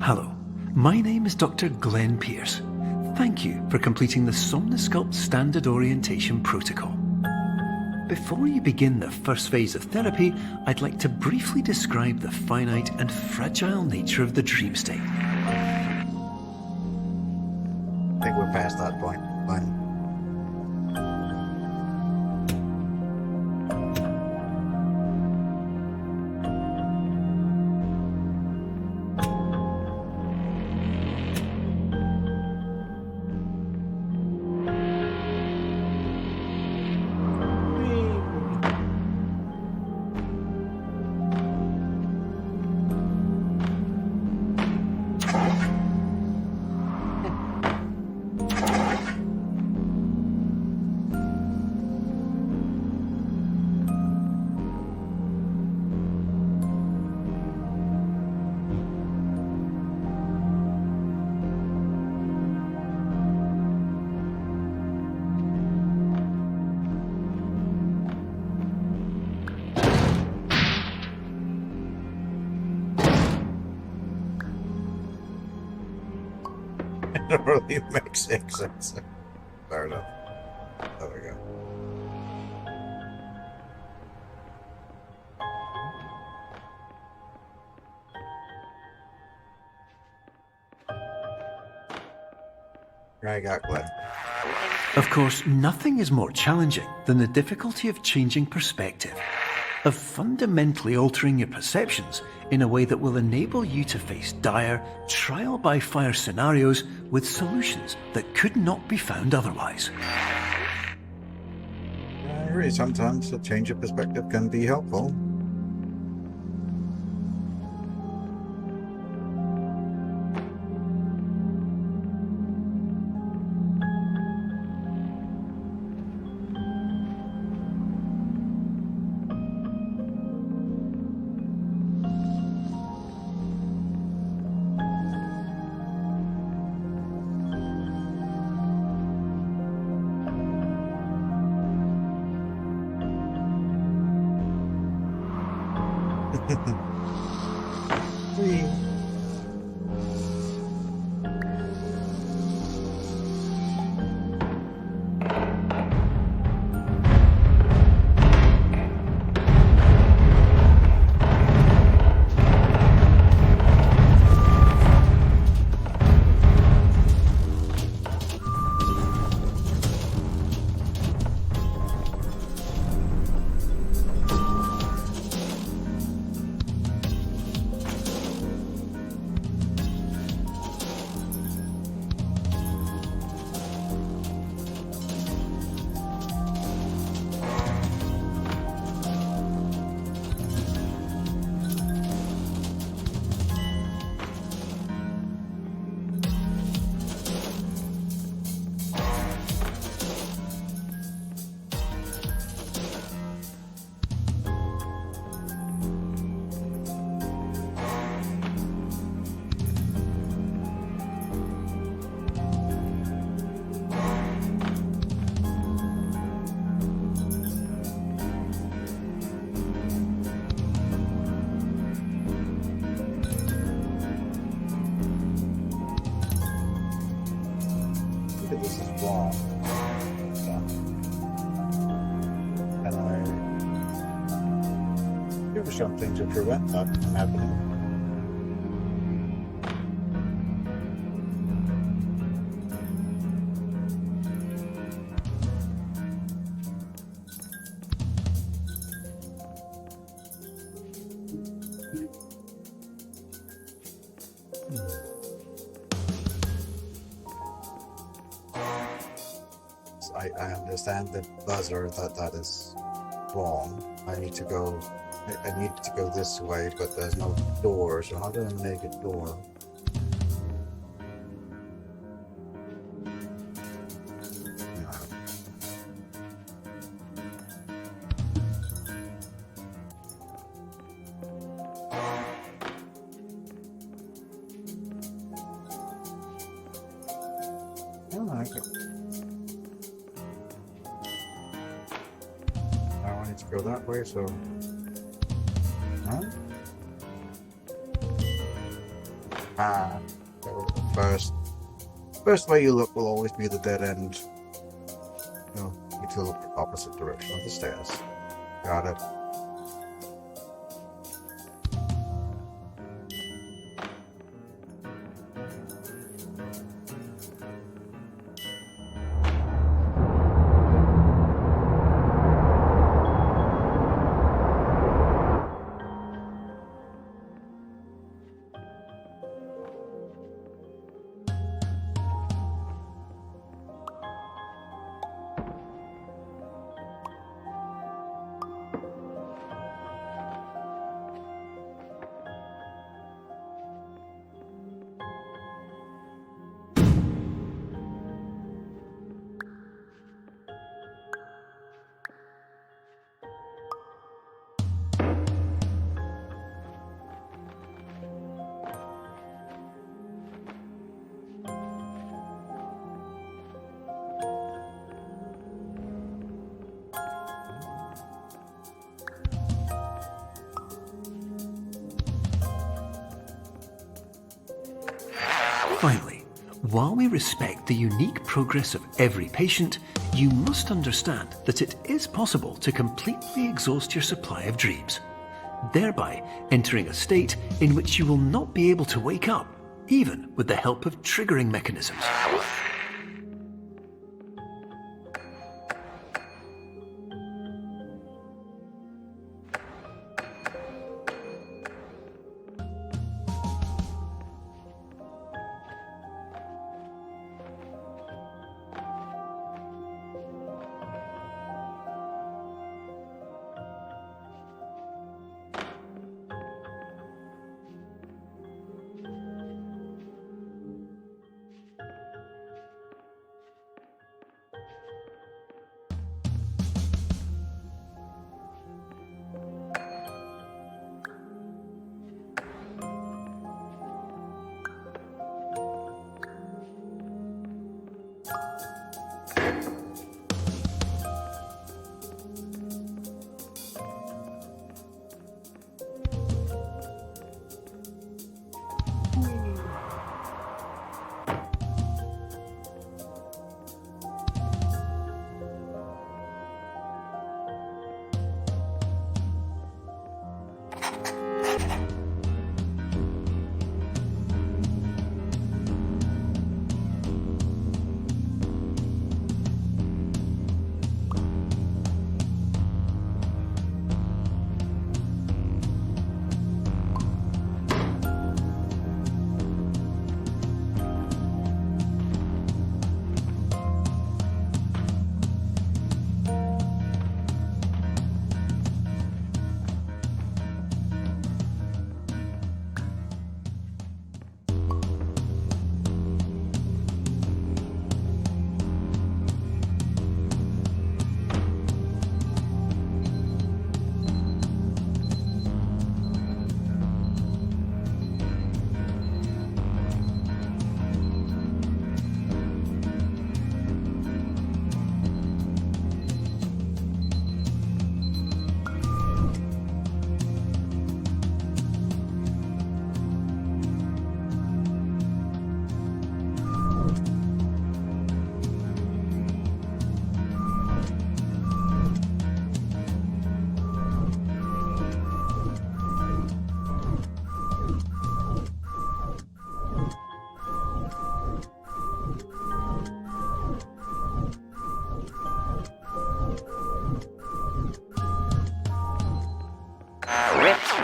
Hello, my name is Dr. Glenn Pierce. Thank you for completing the Somnasculpt Standard Orientation Protocol. Before you begin the first phase of therapy, I'd like to briefly describe the finite and fragile nature of the dream state. I think we're past that point. Fine. It really makes sense. Fair enough. There we go. I got Glenn. Of course, nothing is more challenging than the difficulty of changing perspective, of fundamentally altering your perceptions in a way that will enable you to face dire, trial-by-fire scenarios with solutions that could not be found otherwise. agree, sometimes a change of perspective can be helpful. Whee. This is wrong. And I do something to prevent that from happening. I understand the buzzer that is wrong. I need to go this way, but there's no door, so how do I make a door? Go that way, so so first way you look will always be the dead end. You need to look the opposite direction of the stairs. Got it. Finally, while we respect the unique progress of every patient, you must understand that it is possible to completely exhaust your supply of dreams, thereby entering a state in which you will not be able to wake up, even with the help of triggering mechanisms.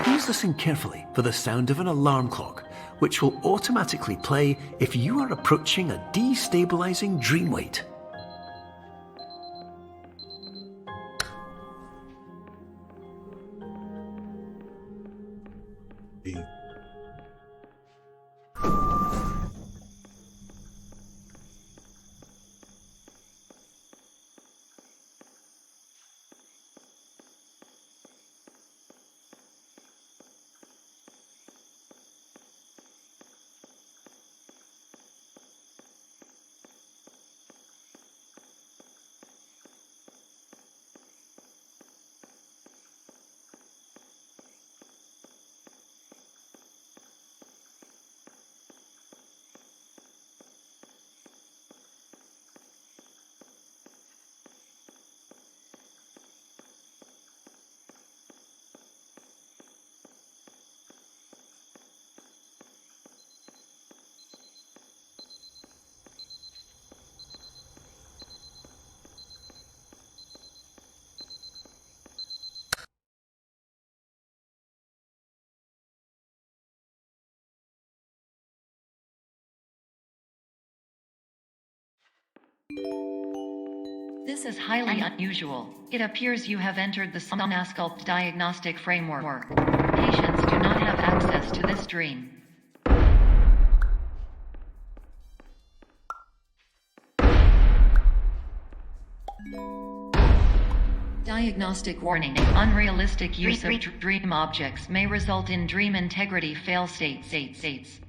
Please listen carefully for the sound of an alarm clock, which will automatically play if you are approaching a destabilizing dream weight. This is highly unusual. It appears you have entered the Somnasculpt diagnostic framework. Patients do not have access to this dream. Diagnostic warning. Unrealistic use of dream objects may result in dream integrity fail states.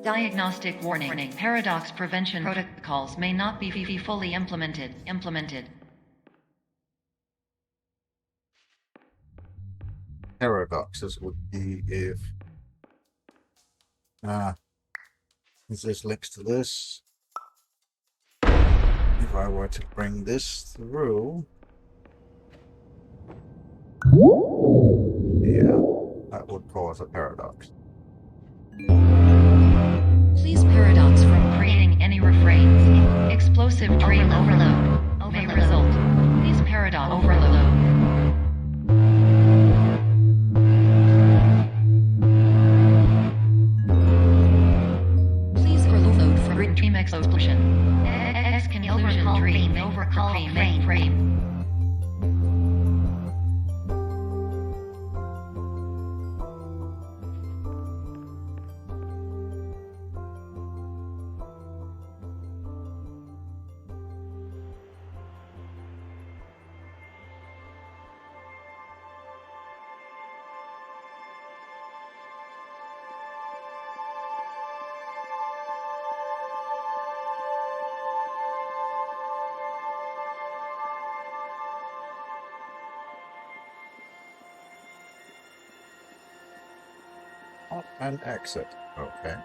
Diagnostic warning. Paradox prevention protocols may not be fully implemented. Paradoxes would be if this links to this. If I were to bring this through, yeah, that would cause a paradox. Please paradox from creating any refrains. Explosive dream overload may result. Please paradox overload. Please overload from dream explosion. Conclusion dream overcall frame. On and exit. Okay.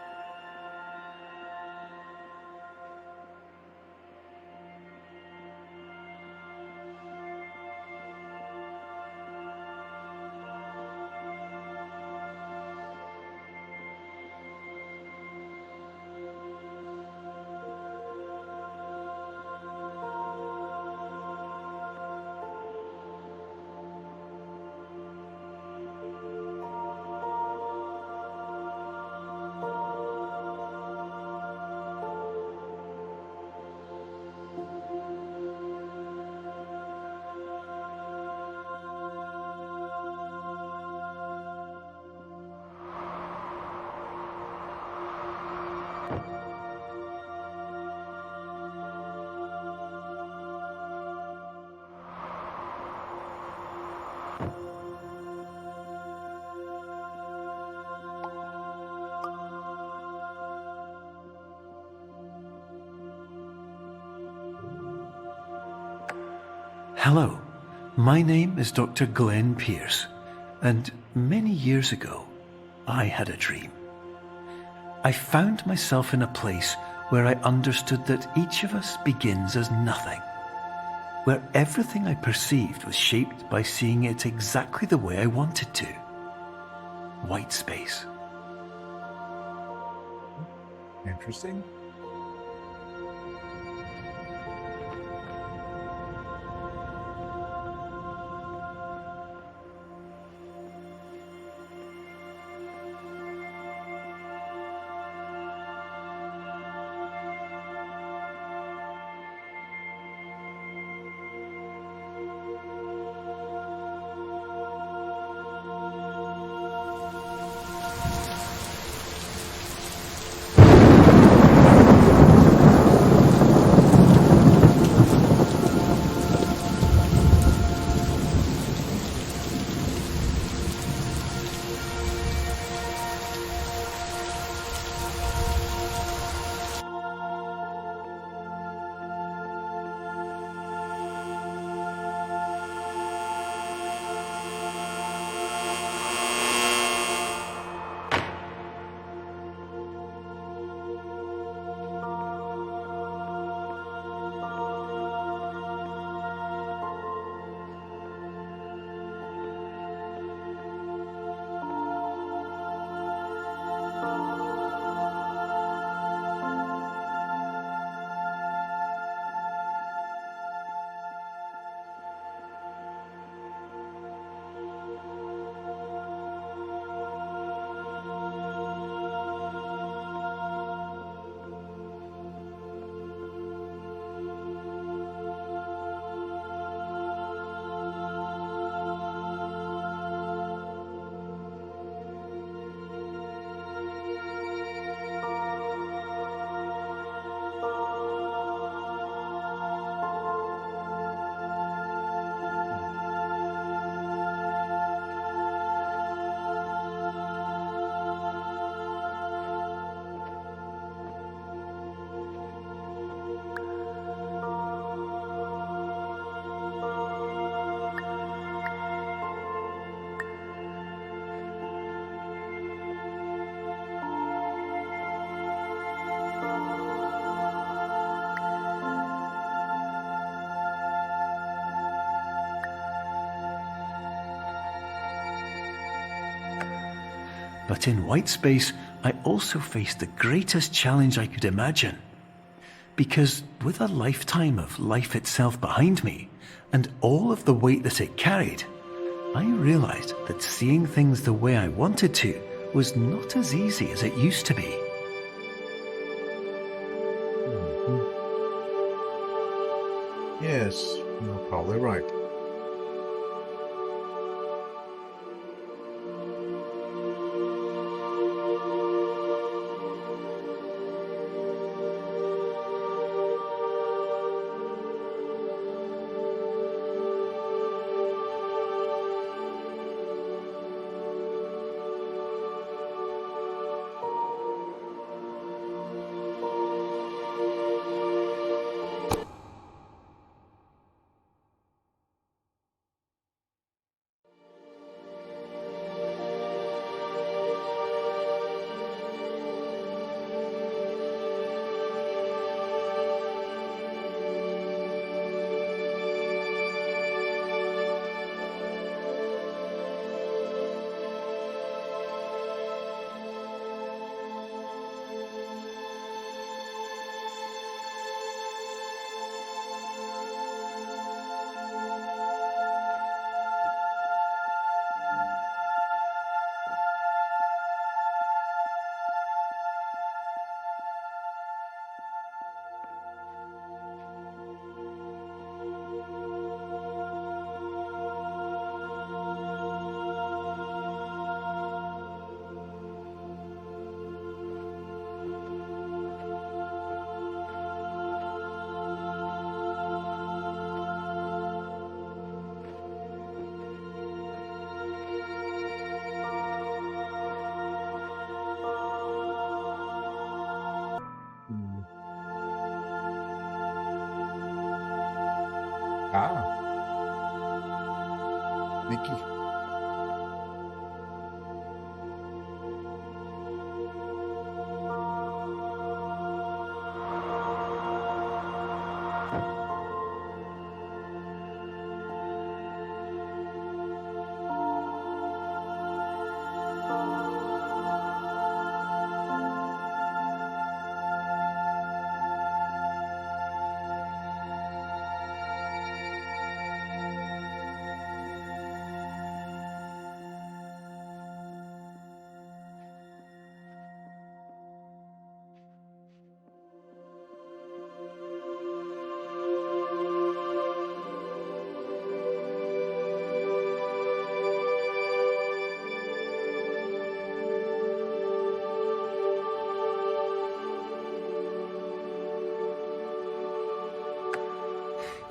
Hello, my name is Dr. Glenn Pierce, and many years ago, I had a dream. I found myself in a place where I understood that each of us begins as nothing, where everything I perceived was shaped by seeing it exactly the way I wanted to. White space. Interesting. But in white space, I also faced the greatest challenge I could imagine. Because with a lifetime of life itself behind me, and all of the weight that it carried, I realized that seeing things the way I wanted to was not as easy as it used to be. Yes, you're probably right. Ah. Mickey.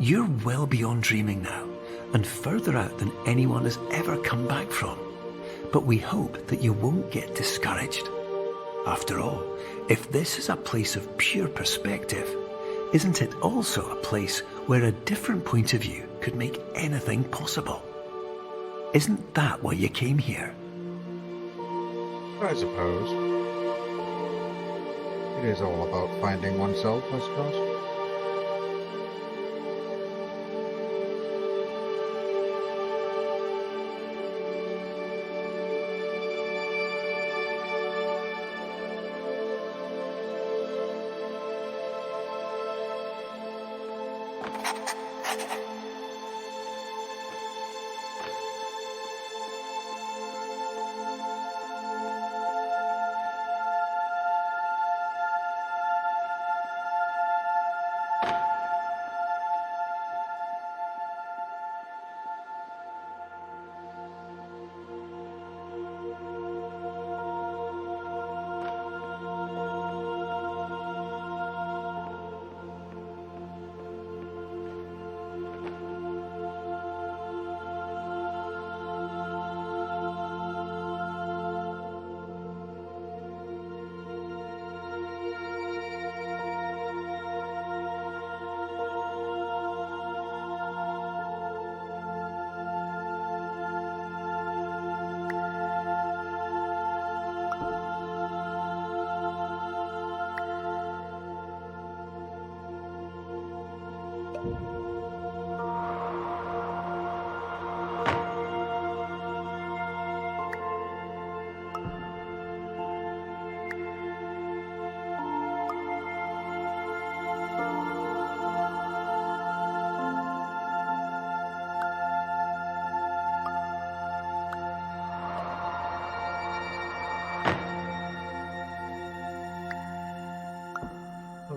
You're well beyond dreaming now, and further out than anyone has ever come back from. But we hope that you won't get discouraged. After all, if this is a place of pure perspective, isn't it also a place where a different point of view could make anything possible? Isn't that why you came here? I suppose. It is all about finding oneself, I suppose.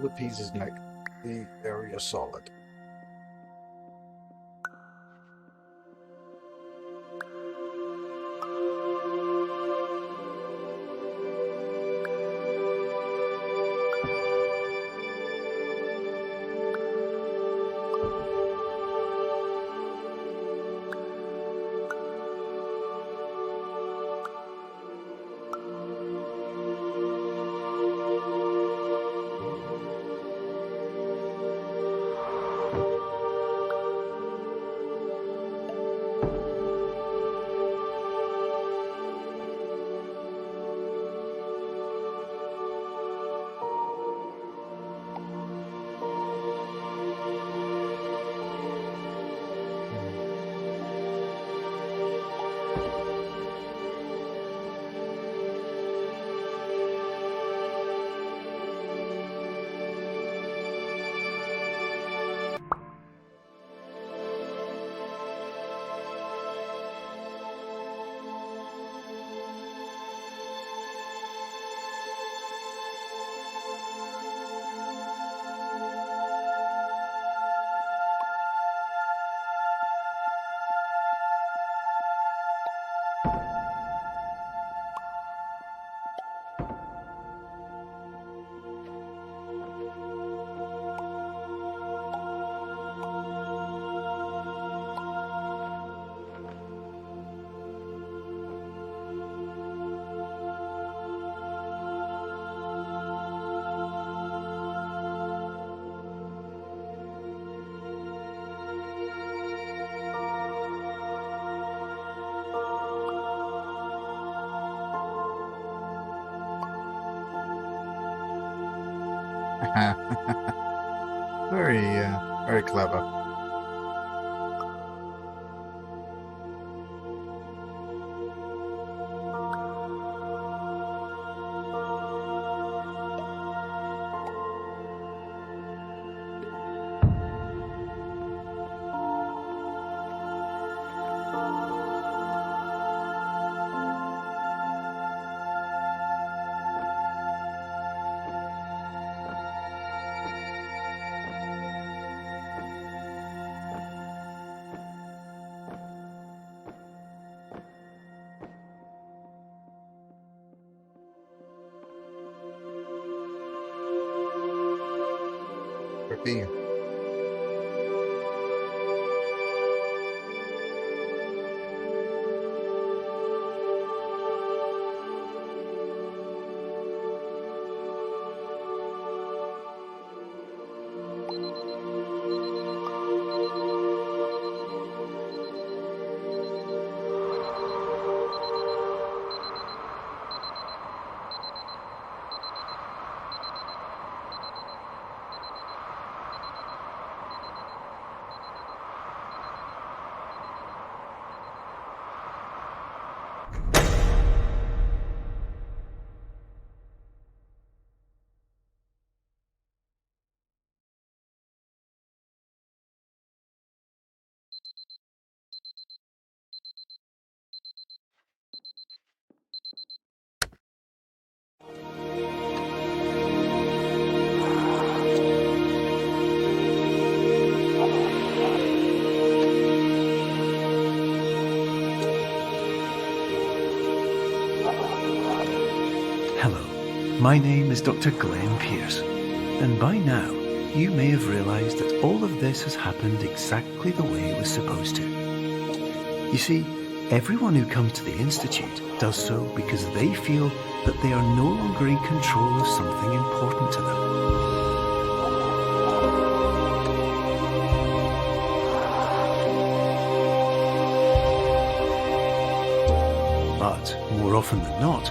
The pieces make the area solid. Very clever. Being. Hello, my name is Dr. Glenn Pierce, and by now you may have realised that all of this has happened exactly the way it was supposed to. You see, everyone who comes to the Institute does so because they feel that they are no longer in control of something important to them. But more often than not,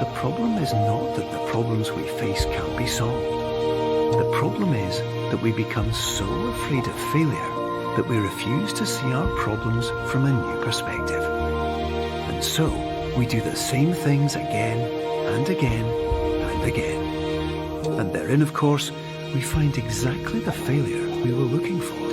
the problem is not that the problems we face can't be solved. The problem is that we become so afraid of failure that we refuse to see our problems from a new perspective. And so we do the same things again and again and again. And therein, of course, we find exactly the failure we were looking for.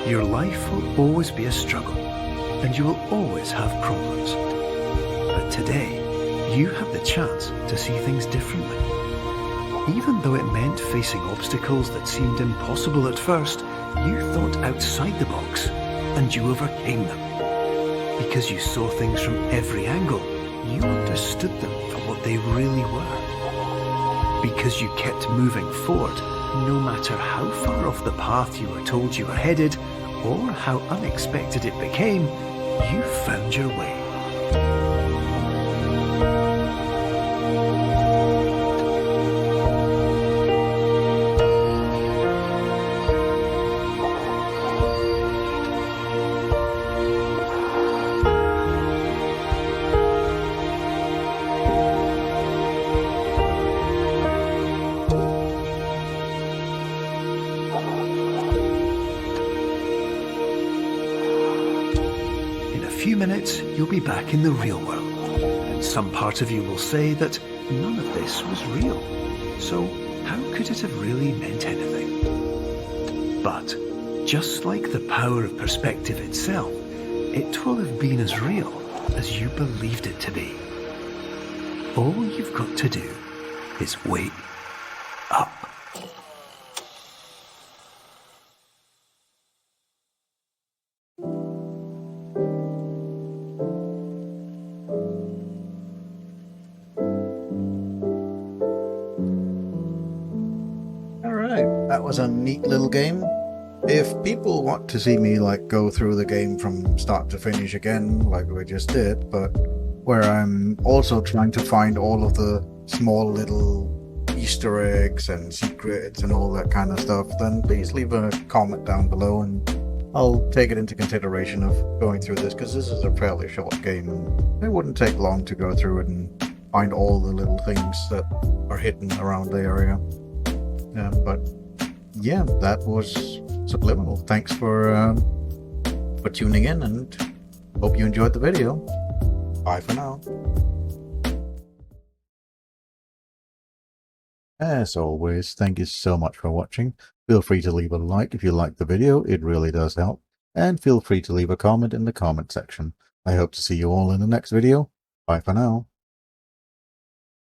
Your life will always be a struggle, and you will always have problems. But today, you have the chance to see things differently. Even though it meant facing obstacles that seemed impossible at first, you thought outside the box, and you overcame them. Because you saw things from every angle, you understood them for what they really were. Because you kept moving forward, no matter how far off the path you were told you were headed, or how unexpected it became, you found your way. Few minutes, you'll be back in the real world, and some part of you will say that none of this was real, so how could it have really meant anything? But, just like the power of perspective itself, it will have been as real as you believed it to be. All you've got to do is wake up. was a neat little game. If people want to see me like go through the game from start to finish again, like we just did, but where I'm also trying to find all of the small little Easter eggs and secrets and all that kind of stuff, then please leave a comment down below and I'll take it into consideration of going through this, because this is a fairly short game and it wouldn't take long to go through it and find all the little things that are hidden around the area. But yeah, that was Subliminal. Thanks for tuning in, and hope you enjoyed the video. Bye for now. As always, thank you so much for watching. Feel free to leave a like if you liked the video, it really does help. And feel free to leave a comment in the comment section. I hope to see you all in the next video. Bye for now.